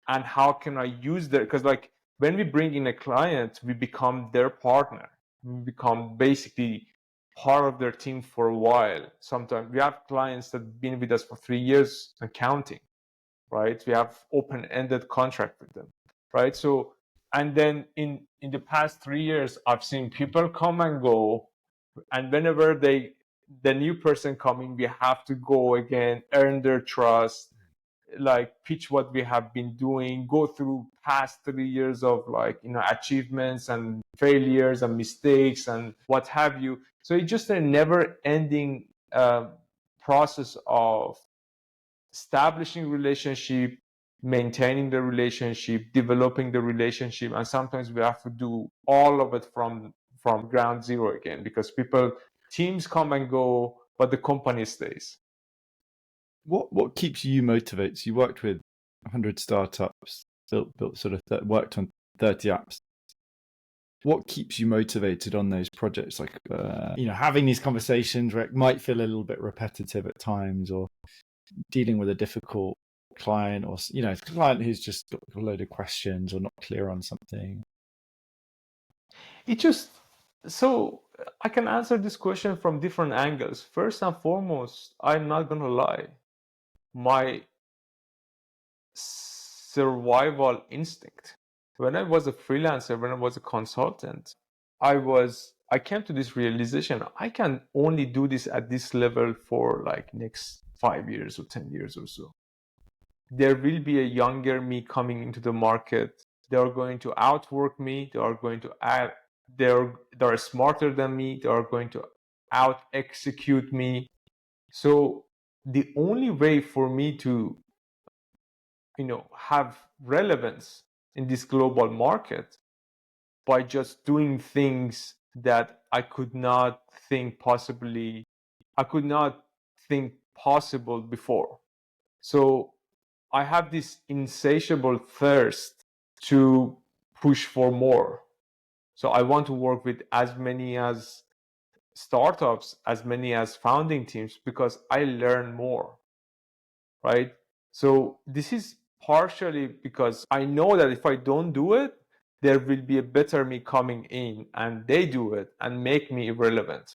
[SPEAKER 2] And how can I use their, because like when we bring in a client, we become their partner. We become basically part of their team for a while. Sometimes we have clients that have been with us for 3 years and counting, right? We have open-ended contract with them, right? So, and then in the past 3 years, I've seen people come and go, and whenever the new person coming, we have to go again, earn their trust, like pitch what we have been doing, go through past 3 years of like, achievements and failures and mistakes and what have you. So it's just a never ending process of establishing relationship, maintaining the relationship, developing the relationship. And sometimes we have to do all of it from ground zero again, because teams come and go, but the company stays.
[SPEAKER 1] What keeps you motivated? So you worked with 100 startups, built sort of worked on 30 apps. What keeps you motivated on those projects? Like, having these conversations where it might feel a little bit repetitive at times, or dealing with a difficult client, or, a client who's just got a load of questions or not clear on something.
[SPEAKER 2] So I can answer this question from different angles. First and foremost, I'm not going to lie. My survival instinct. When I was a freelancer, when I was a consultant, I came to this realization, I can only do this at this level for like next 5 years or 10 years or so. There will be a younger me coming into the market. They are going to outwork me. They are going to they're smarter than me. They are going to out execute me. So the only way for me to have relevance in this global market by just doing things that I could not think possible before. So I have this insatiable thirst to push for more. So I want to work with as many as startups, as many as founding teams, because I learn more, right? So this is partially because I know that if I don't do it, there will be a better me coming in and they do it and make me irrelevant,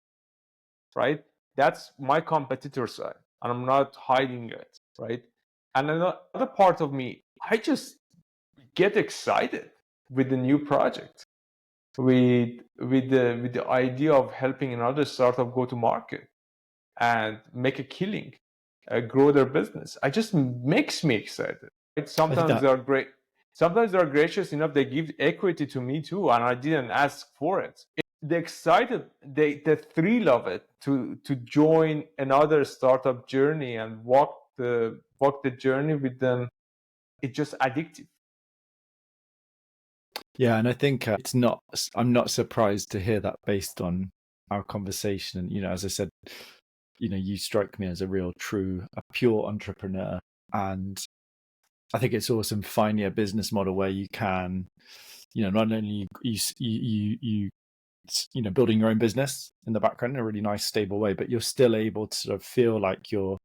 [SPEAKER 2] right? That's my competitor side, and I'm not hiding it, right? And another part of me, I just get excited with the new project, with the idea of helping another startup go to market and make a killing, grow their business. It just makes me excited. Right? Sometimes they're gracious enough. They give equity to me too, and I didn't ask for it. The thrill of it to join another startup journey and walk the journey with them. It's just addictive.
[SPEAKER 1] Yeah, and I think I'm not surprised to hear that based on our conversation. And, as I said, you strike me as a pure entrepreneur. And I think it's awesome finding a business model where you can, not only you building your own business in the background in a really nice, stable way, but you're still able to sort of feel like you're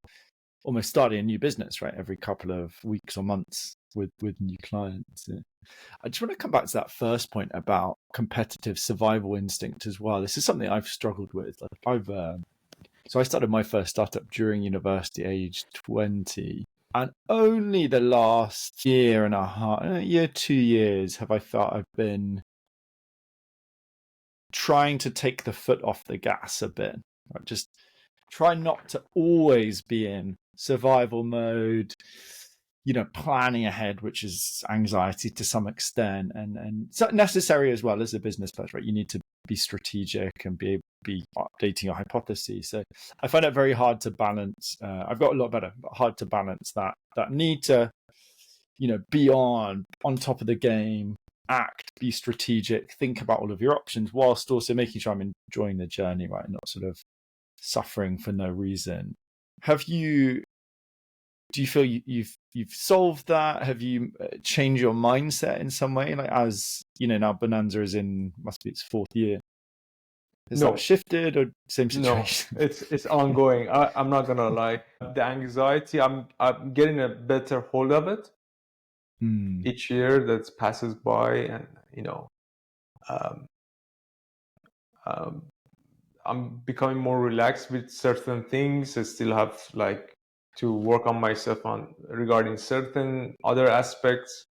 [SPEAKER 1] almost starting a new business, right? Every couple of weeks or months with new clients. I just want to come back to that first point about competitive survival instinct as well. This is something I've struggled with. So I started my first startup during university, age 20, and only the last year and a half, 2 years, have I felt I've been trying to take the foot off the gas a bit. Right? Just try not to always be in survival mode, planning ahead, which is anxiety to some extent, and so necessary as well as a business person, right? You need to be strategic and be updating your hypotheses. So I find it very hard to balance. I've got a lot better, but hard to balance that need to, be on top of the game, act, be strategic, think about all of your options, whilst also making sure I'm enjoying the journey, right? Not sort of suffering for no reason. Have you do you feel you've solved that? Have you changed your mindset in some way? Like, as you know, now Bonanza is in, must be its 4th year. Has that
[SPEAKER 2] No,
[SPEAKER 1] shifted, or same
[SPEAKER 2] no,
[SPEAKER 1] situation?
[SPEAKER 2] it's ongoing. I'm not gonna lie. The anxiety, I'm getting a better hold of it each year that passes by, and um, um, I'm becoming more relaxed with certain things. I still have like to work on myself on regarding certain other aspects,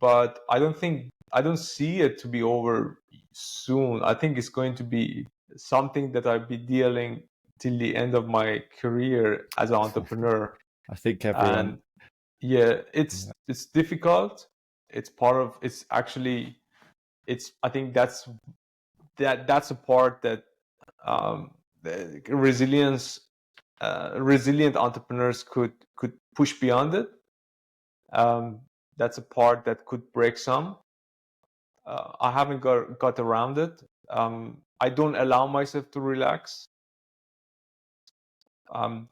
[SPEAKER 2] but I don't see it to be over soon. I think it's going to be something that I'll be dealing till the end of my career as an entrepreneur.
[SPEAKER 1] I think everyone.
[SPEAKER 2] And yeah, it's difficult. It's part of it's actually it's I think that's a part that the resilient entrepreneurs could push beyond it. That's a part that could break some. I haven't got around it. I don't allow myself to relax.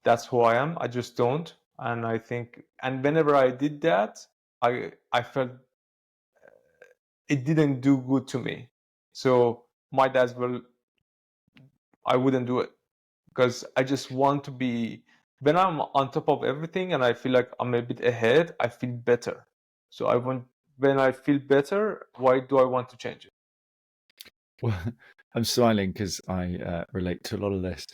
[SPEAKER 2] That's who I am. I just don't. And I think, and whenever I did that, I felt it didn't do good to me. So might as well I wouldn't do it, because I just want to be, when I'm on top of everything and I feel like I'm a bit ahead, I feel better. So when I feel better, why do I want to change it?
[SPEAKER 1] Well, I'm smiling because I relate to a lot of this.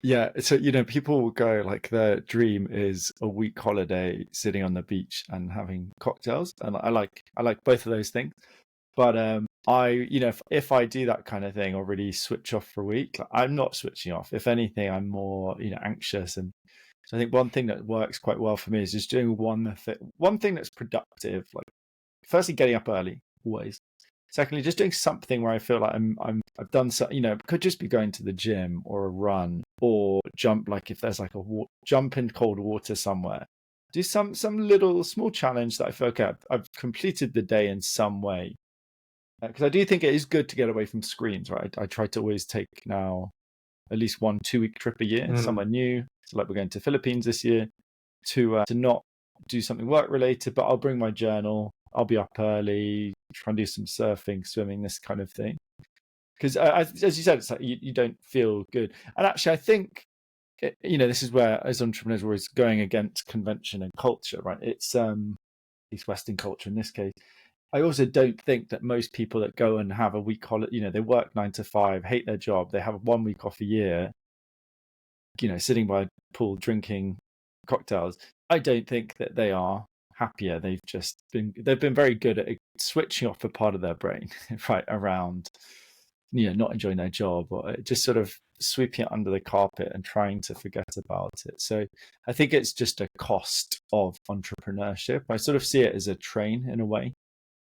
[SPEAKER 1] Yeah, so people will go like their dream is a week holiday sitting on the beach and having cocktails, and I like both of those things. But if I do that kind of thing or really switch off for a week, I'm not switching off. If anything, I'm more anxious. And so I think one thing that works quite well for me is just doing one thing that's productive. Like, firstly, getting up early always. Secondly, just doing something where I feel like I've done so. It could just be going to the gym or a run or jump. Like if there's like jump in cold water somewhere, do some little small challenge that I feel like I've completed the day in some way. Because I do think it is good to get away from screens, right? I try to always take now at least 1-2 week trip a year somewhere new. So like we're going to Philippines this year to not do something work related, but I'll bring my journal. I'll be up early, try and do some surfing, swimming, this kind of thing. Because as you said, it's like you don't feel good. And actually, I think this is where as entrepreneurs we're always going against convention and culture, right? It's at least Western culture in this case. I also don't think that most people that go and have a week holiday, they work 9 to 5, hate their job, they have 1 week off a year, sitting by a pool drinking cocktails. I don't think that they are happier. They've been very good at switching off a part of their brain, right, around, not enjoying their job or just sort of sweeping it under the carpet and trying to forget about it. So I think it's just a cost of entrepreneurship. I sort of see it as a train in a way.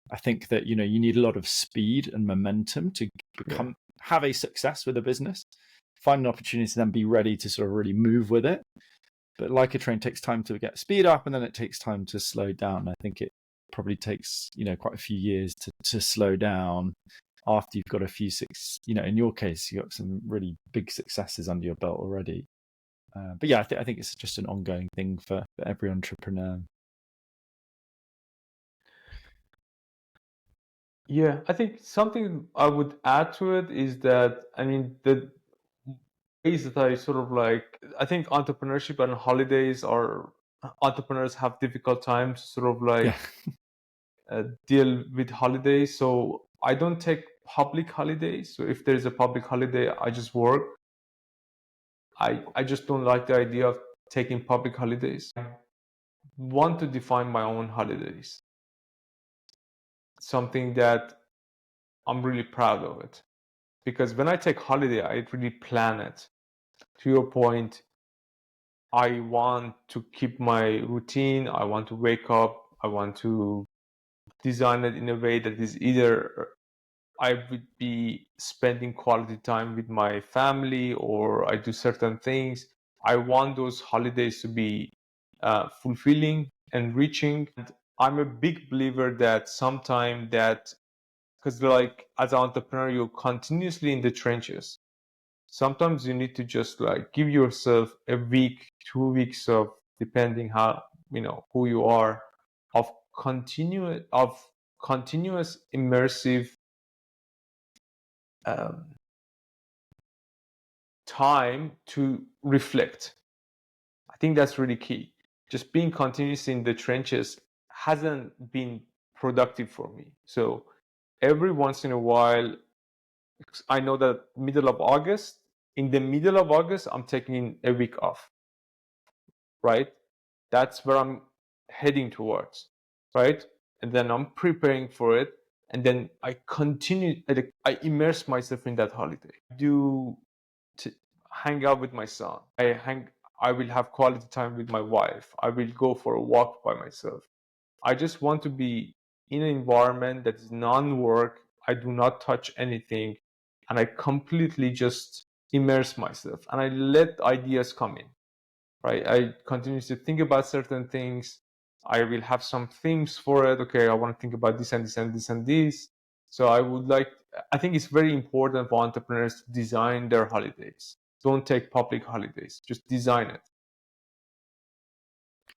[SPEAKER 1] I think that, you need a lot of speed and momentum to have a success with a business, find an opportunity to then be ready to sort of really move with it. But like a train, takes time to get speed up and then it takes time to slow down. I think it probably takes, quite a few years to slow down after you've got a few in your case, you got some really big successes under your belt already. But yeah, I think it's just an ongoing thing for every entrepreneur.
[SPEAKER 2] Yeah, I think something I would add to it is that, I mean, the ways that I sort of like, I think entrepreneurship and holidays entrepreneurs have difficult times to sort of like deal with holidays. So I don't take public holidays. So if there's a public holiday, I just work. I just don't like the idea of taking public holidays. I want to define my own holidays, something that I'm really proud of it. Because when I take holiday, I really plan it. To your point, I want to keep my routine. I want to wake up. I want to design it in a way that is either I would be spending quality time with my family or I do certain things. I want those holidays to be fulfilling, enriching. And I'm a big believer that sometime that, because like as an entrepreneur, you're continuously in the trenches. Sometimes you need to just like give yourself a week, 2 weeks of depending how, who you are, of continuous immersive time to reflect. I think that's really key. Just being continuously in the trenches hasn't been productive for me. So every once in a while, I know that in the middle of August, I'm taking a week off, right? That's where I'm heading towards, right? And then I'm preparing for it. And then I immerse myself in that holiday. To hang out with my son. I will have quality time with my wife. I will go for a walk by myself. I just want to be in an environment that is non-work. I do not touch anything, and I completely just immerse myself and I let ideas come in, right? I continue to think about certain things. I will have some themes for it. Okay, I want to think about this and this and this and this. So I think it's very important for entrepreneurs to design their holidays. Don't take public holidays, just design it.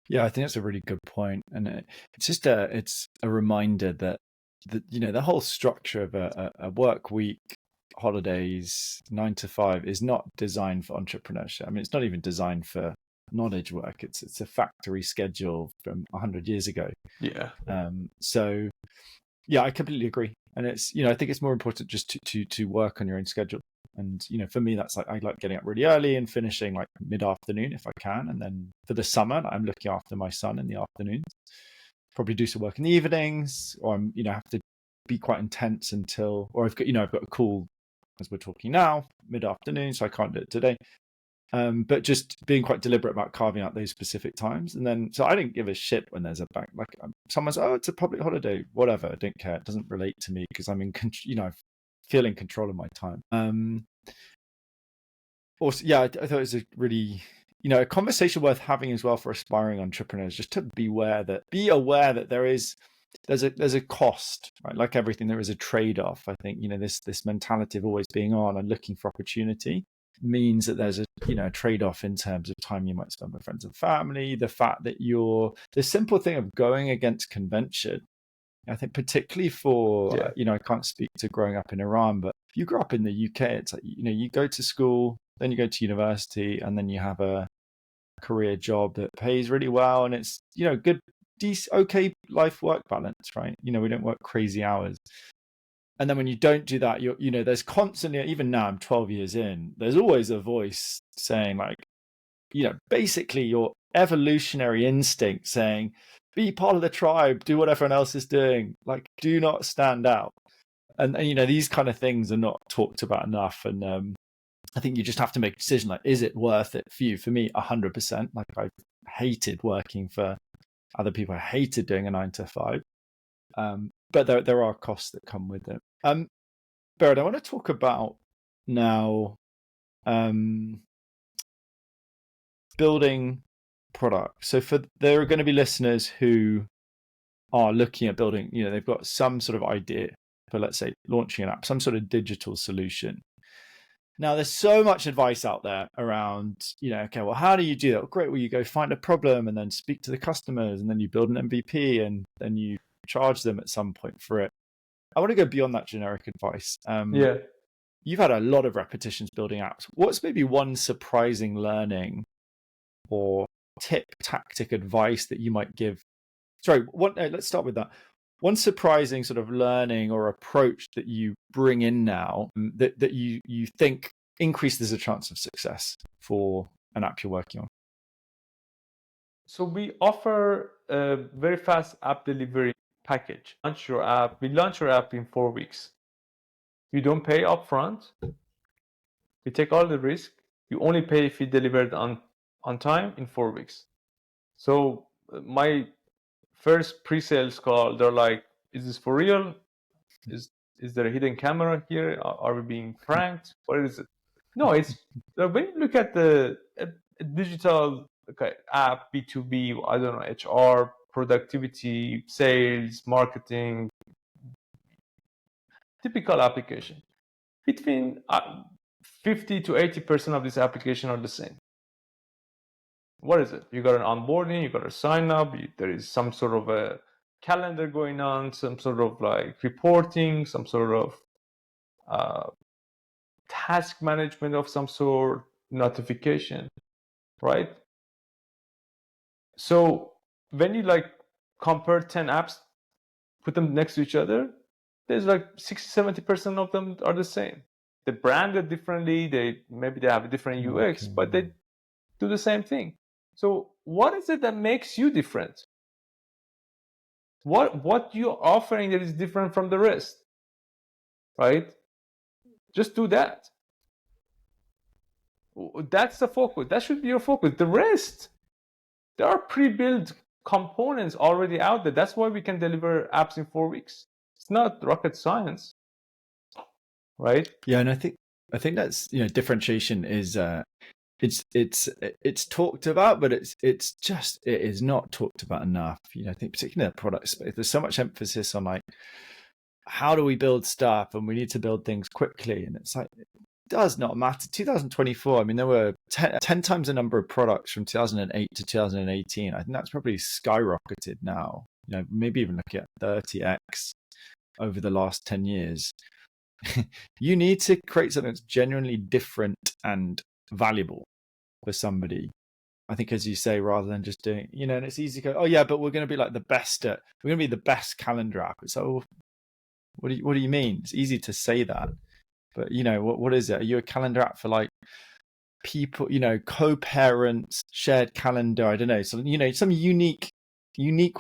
[SPEAKER 1] Yeah, I think that's a really good point. And it's a reminder that the whole structure of a work week, holidays, 9 to 5 is not designed for entrepreneurship. I mean, it's not even designed for knowledge work. It's a factory schedule from 100 years ago.
[SPEAKER 2] Yeah.
[SPEAKER 1] So yeah, I completely agree. And it's, I think it's more important just to work on your own schedule. And, for me, that's like, I like getting up really early and finishing like mid-afternoon if I can. And then for the summer, I'm looking after my son in the afternoons, probably do some work in the evenings, or I'm, have to be quite intense or I've got a call as we're talking now, mid-afternoon, so I can't do it today. But just being quite deliberate about carving out those specific times. And then, so I didn't give a shit when there's a bank, like someone's, oh, it's a public holiday, whatever. I don't care. It doesn't relate to me because I'm I feel in control of my time. Also, yeah, I thought it was a really, a conversation worth having as well for aspiring entrepreneurs, just to be aware that there's a cost, right? Like everything, there is a trade-off. I think, this mentality of always being on and looking for opportunity means that there's a trade-off in terms of time you might spend with friends and family, the fact that the simple thing of going against convention. I think particularly for I can't speak to growing up in Iran, but if you grew up in the UK, it's like you go to school, then you go to university, and then you have a career job that pays really well, and it's good, decent, okay life work balance, right? We don't work crazy hours. And then when you don't do that, there's constantly, even now I'm 12 years in, there's always a voice saying like, basically your evolutionary instinct saying, be part of the tribe, do what everyone else is doing, like do not stand out. And these kind of things are not talked about enough. And I think you just have to make a decision, like, is it worth it for you? For me, 100%. Like I hated working for other people. I hated doing a 9 to 5. But there are costs that come with it. Behrad, I want to talk about now building products. So there are going to be listeners who are looking at building, they've got some sort of idea for, let's say, launching an app, some sort of digital solution. Now, there's so much advice out there around, okay, well, how do you do that? Well, great. Well, you go find a problem and then speak to the customers, and then you build an MVP, and then you charge them at some point for it. I want to go beyond that generic advice. You've had a lot of repetitions building apps. What's maybe one surprising learning or tactic advice that you might give? Sorry, let's start with that. One surprising sort of learning or approach that you bring in now that you think increases the chance of success for an app you're working on?
[SPEAKER 2] So we offer a very fast app delivery package. We launch your app in 4 weeks. You don't pay upfront. We take all the risk. You only pay if you delivered on time in 4 weeks. So my first pre-sales call, they're like, is this for real? Is there a hidden camera here? Are we being pranked? What is it? No, it's when you look at the digital app, B2B, I don't know, HR, productivity, sales, marketing, typical application. Between 50 to 80% of this application are the same. What is it? You got an onboarding, you got a sign up, there is some sort of a calendar going on, some sort of like reporting, some sort of task management of some sort, notification, right? So when you like compare 10 apps, put them next to each other, there's like 60-70% of them are the same. They're branded differently, maybe they have a different UX, but they do the same thing. So what is it that makes you different? What you're offering that is different from the rest, right? Just do that. That's the focus. That should be your focus. The rest, there are pre-built components already out there. That's why we can deliver apps in 4 weeks. It's not rocket science, right?
[SPEAKER 1] Yeah, and I think that's, differentiation is it's talked about, but it is not talked about enough. I think particularly in the product space, there's so much emphasis on like, how do we build stuff, and we need to build things quickly, and it's like, it does not matter. 2024, I mean, there were 10 times the number of products from 2008 to 2018. I think that's probably skyrocketed now. Maybe even look at 30x over the last 10 years. You need to create something that's genuinely different and valuable for somebody, I think, as you say, rather than just doing, and it's easy to go, oh yeah, but we're going to be like we're going to be the best calendar app. It's like, oh, what do you mean? It's easy to say that, but what is it? Are you a calendar app for like people, co-parents, shared calendar? I don't know, some unique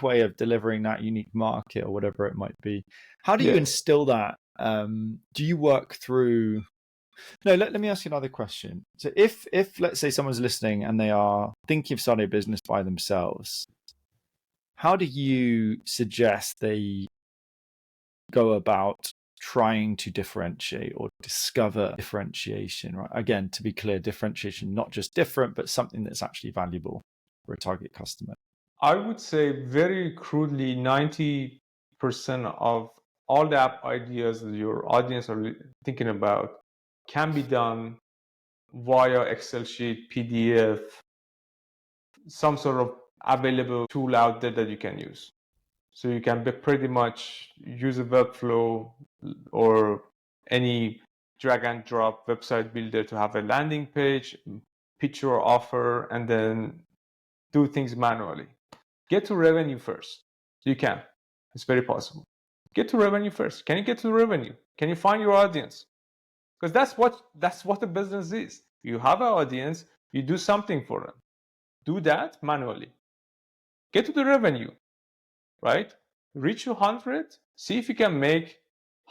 [SPEAKER 1] way of delivering that unique market or whatever it might be. How do you instill that? Do you work through? No, let me ask you another question. So if let's say someone's listening and they are thinking of starting a business by themselves, how do you suggest they go about trying to differentiate or discover differentiation, right? Again, to be clear, differentiation, not just different, but something that's actually valuable for a target customer.
[SPEAKER 2] I would say very crudely, 90% of all the app ideas that your audience are thinking about can be done via Excel sheet, PDF, some sort of available tool out there that you can use. So you can pretty much use a Webflow or any drag and drop website builder to have a landing page, pitch your offer, and then do things manually. Get to revenue first. You can. It's very possible. Get to revenue first. Can you get to revenue? Can you find your audience? Because that's what the business is. You have an audience, you do something for them. Do that manually. Get to the revenue, right? Reach 100, see if you can make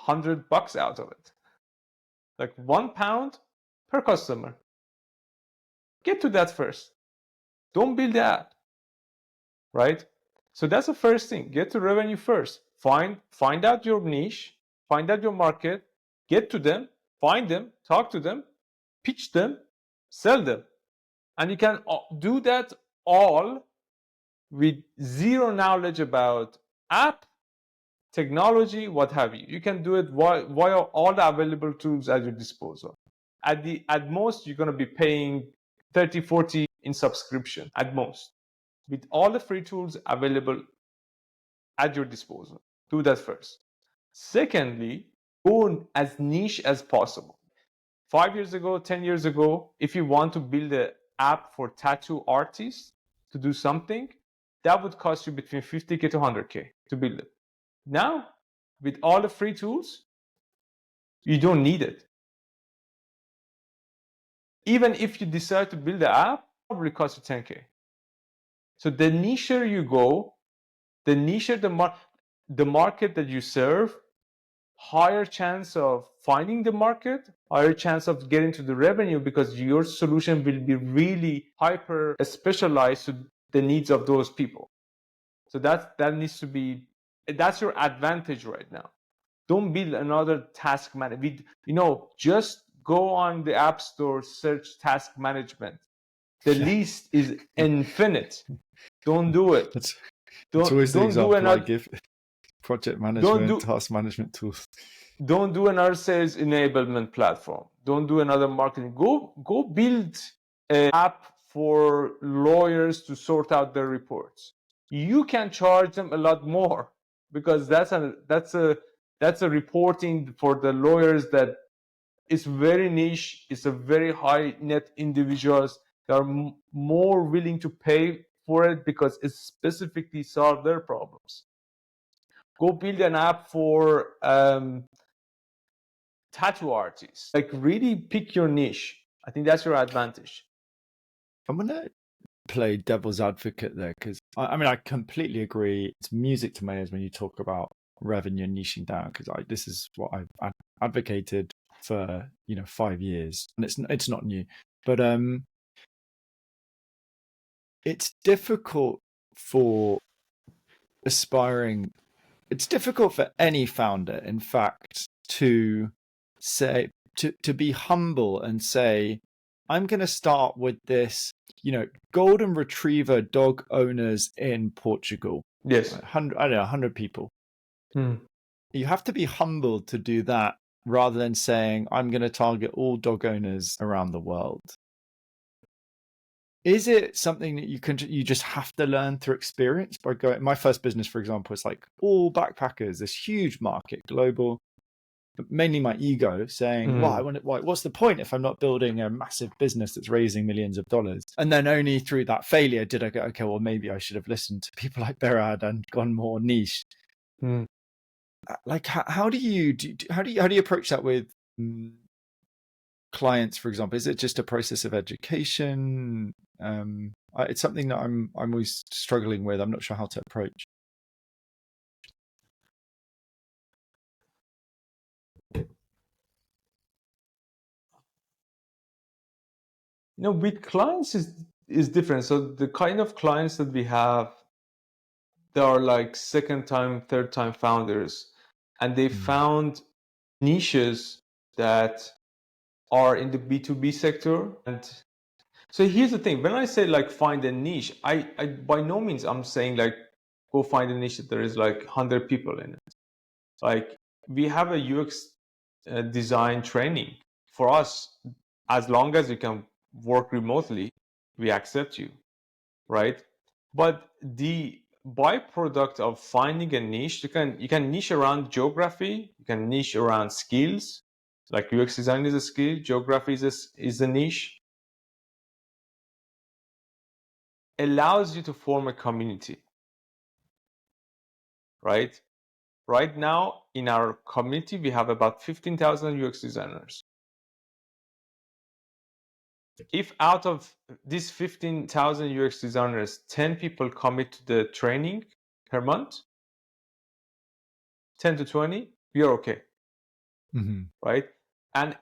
[SPEAKER 2] $100 out of it. Like £1 per customer. Get to that first. Don't build the app, right? So that's the first thing. Get to revenue first. Find out your niche, find out your market, get to them, find them, talk to them, pitch them, sell them. And you can do that all with zero knowledge about app, technology, what have you. You can do it via all the available tools at your disposal. At most, you're going to be paying 30, 40 in subscription at most. With all the free tools available at your disposal. Do that first. Secondly, go as niche as possible. 5 years ago, 10 years ago, if you want to build an app for tattoo artists to do something, that would cost you between 50K to 100K to build it. Now, with all the free tools, you don't need it. Even if you decide to build the app, it probably costs you 10K. So the nicher you go, the nicher the market that you serve, higher chance of finding the market, higher chance of getting to the revenue, because your solution will be really hyper specialized to the needs of those people. So that needs to be, that's your advantage right now. Don't build another task management. Just go on the App Store, search task management. The list is infinite. Don't do it.
[SPEAKER 1] That's always the example I give. Project management, task management tools.
[SPEAKER 2] Don't do another sales enablement platform. Don't do another marketing. Go build an app for lawyers to sort out their reports. You can charge them a lot more because that's a reporting for the lawyers that is very niche. It's a very high net individuals. They are more willing to pay for it because it specifically solves their problems. Go build an app for tattoo artists. Like really pick your niche. I think that's your advantage.
[SPEAKER 1] I'm going to play devil's advocate there because I mean, I completely agree. It's music to my ears when you talk about revenue and niching down because this is what I've advocated for 5 years, and it's not new, but it's difficult for aspiring. It's difficult for any founder, in fact, to say to be humble and say, I'm going to start with this, golden retriever dog owners in Portugal.
[SPEAKER 2] Yes.
[SPEAKER 1] 100 people. You have to be humble to do that rather than saying, I'm going to target all dog owners around the world. Is it something that you just have to learn through experience by going? My first business, for example, is like all backpackers, this huge market, global, but mainly my ego saying, what's the point if I'm not building a massive business that's raising millions of dollars? And then only through that failure did I go, okay, well, maybe I should have listened to people like Behrad and gone more niche. Like, how do you approach that with clients, for example? Is it just a process of education? It's something that I'm always struggling with. I'm not sure how to approach.
[SPEAKER 2] With clients is different. So the kind of clients that we have, they are like second time, third time founders, and they found niches that are in the B2B sector. And so here's the thing, when I say like find a niche, I by no means I'm saying like go find a niche that there is like 100 people in it. Like we have a UX design training. For us, as long as you can work remotely, we accept you, right? But the byproduct of finding a niche, you can niche around geography, you can niche around skills, like UX design is a skill, geography is a niche. Allows you to form a community, right? Right now in our community, we have about 15,000 UX designers. If out of these 15,000 UX designers, 10 people commit to the training per month, 10 to 20, we are okay, right? And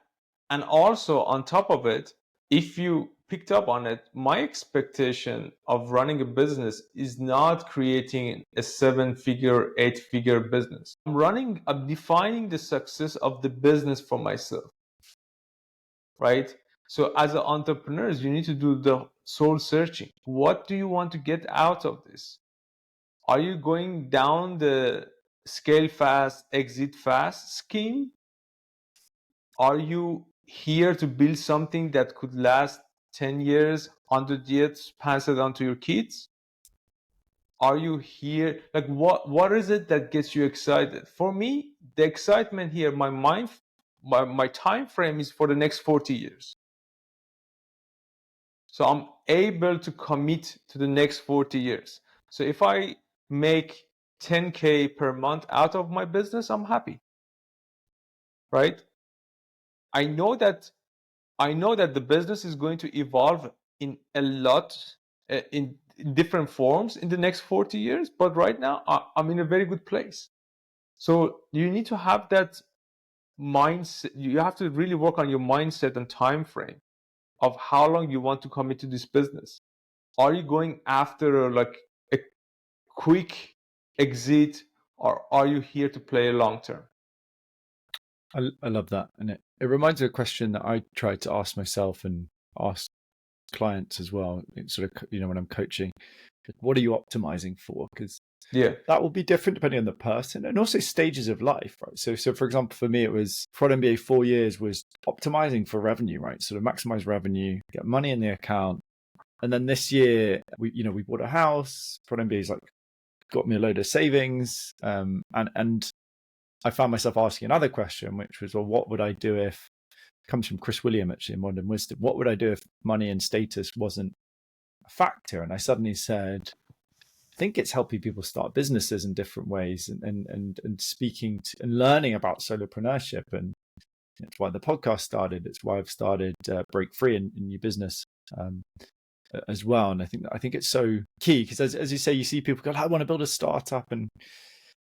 [SPEAKER 2] also on top of it, if you picked up on it, my expectation of running a business is not creating a 7-figure, 8-figure business. I'm defining the success of the business for myself, right? So as an entrepreneur, you need to do the soul searching. What do you want to get out of this? Are you going down the scale fast, exit fast scheme? Are you here to build something that could last 10 years, 100 years, pass it on to your kids? Are you here, like what is it that gets you excited? For me, the excitement here, my time frame is for the next 40 years. So I'm able to commit to the next 40 years. So if I make 10K per month out of my business, I'm happy, right? I know that the business is going to evolve in a lot, in different forms in the next 40 years. But right now, I'm in a very good place. So you need to have that mindset. You have to really work on your mindset and time frame of how long you want to commit to this business. Are you going after like a quick exit, or are you here to play a long term?
[SPEAKER 1] I love that. And it reminds me of a question that I try to ask myself and ask clients as well. It's sort of, when I'm coaching, what are you optimizing for? Because that will be different depending on the person and also stages of life, right? So for example, for me, it was for MBA 4 years was optimizing for revenue, right? Sort of maximize revenue, get money in the account, And then this year, we bought a house. Product MBA's like got me a load of savings, and I found myself asking another question, which was, well, what would I do if? Comes from Chris William actually in Modern Wisdom. What would I do if money and status wasn't a factor? And I suddenly said, I think it's helping people start businesses in different ways, and speaking to, and learning about solopreneurship. And it's why the podcast started. It's why I've started Break Free in New Business as well. And I think it's so key because as you say, you see people go, I want to build a startup, and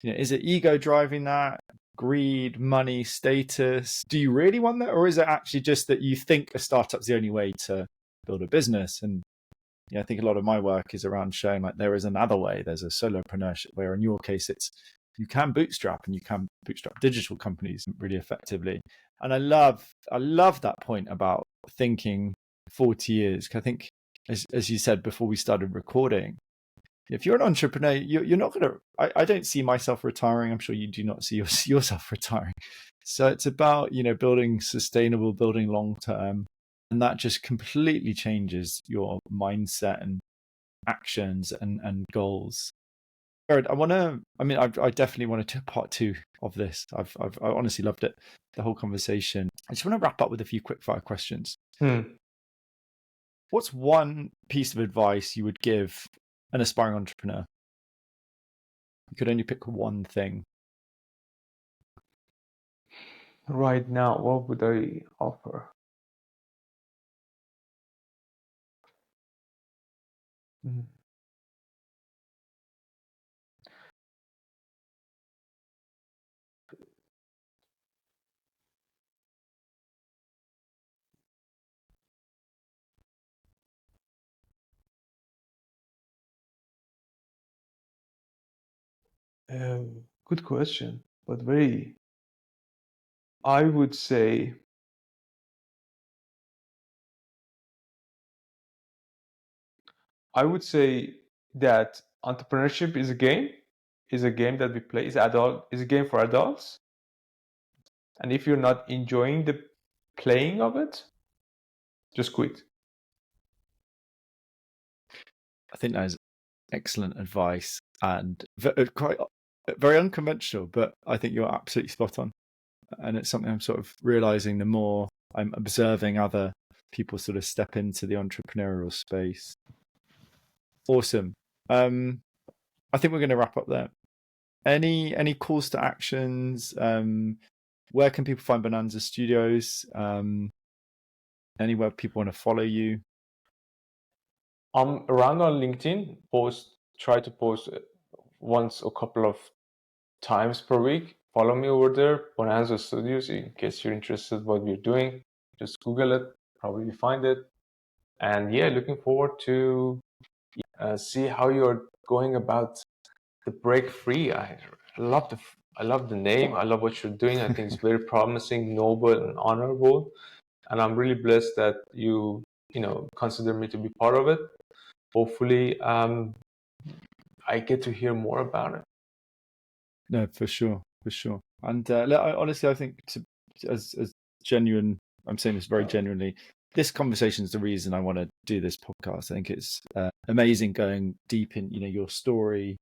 [SPEAKER 1] is it ego driving that? Greed, money, status? Do you really want that? Or is it actually just that you think a startup's the only way to build a business? And I think a lot of my work is around showing like there is another way. There's a solopreneurship where in your case, it's you can bootstrap, and you can bootstrap digital companies really effectively. And I love that point about thinking 40 years. I think as you said before we started recording, if you're an entrepreneur, you're not going to, I don't see myself retiring. I'm sure you do not see yourself retiring. So it's about, building sustainable, building long-term. And that just completely changes your mindset and actions and goals. I definitely want to do part 2 of this. I honestly loved it, the whole conversation. I just want to wrap up with a few quick-fire questions. What's one piece of advice you would give an aspiring entrepreneur? You could only pick one thing.
[SPEAKER 2] Right now, what would I offer? Good question, but I would say that entrepreneurship is a game that we play, is a game for adults. And if you're not enjoying the playing of it, just quit.
[SPEAKER 1] I think that is excellent advice and quite very unconventional, but I think you're absolutely spot on. And it's something I'm sort of realizing the more I'm observing other people sort of step into the entrepreneurial space. Awesome. I think we're going to wrap up there. Any calls to actions? Where can people find Bonanza Studios? Anywhere people want to follow you?
[SPEAKER 2] I'm around on LinkedIn. Try to post once a couple of times per week. Follow me over there, Bonanza Studios, in case you're interested in what we're doing. Just Google it, probably find it. And looking forward to see how you're going about the Break Free. I love the name. I love what you're doing. I think it's very promising, noble, and honorable. And I'm really blessed that you consider me to be part of it. Hopefully, I get to hear more about it.
[SPEAKER 1] No, for sure. And honestly, I think as genuine, I'm saying this very genuinely, this conversation is the reason I want to do this podcast. I think it's amazing going deep in, your story,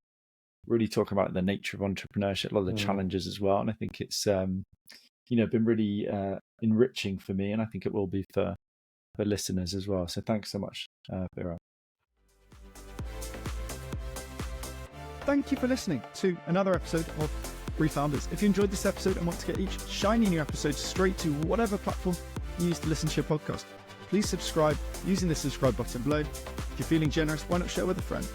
[SPEAKER 1] really talking about the nature of entrepreneurship, a lot of the challenges as well. And I think it's, been really enriching for me, and I think it will be for listeners as well. So thanks so much, Behrad. Thank you for listening to another episode of Free Founders. If you enjoyed this episode and want to get each shiny new episode straight to whatever platform you use to listen to your podcast, please subscribe using the subscribe button below. If you're feeling generous, why not share with a friend?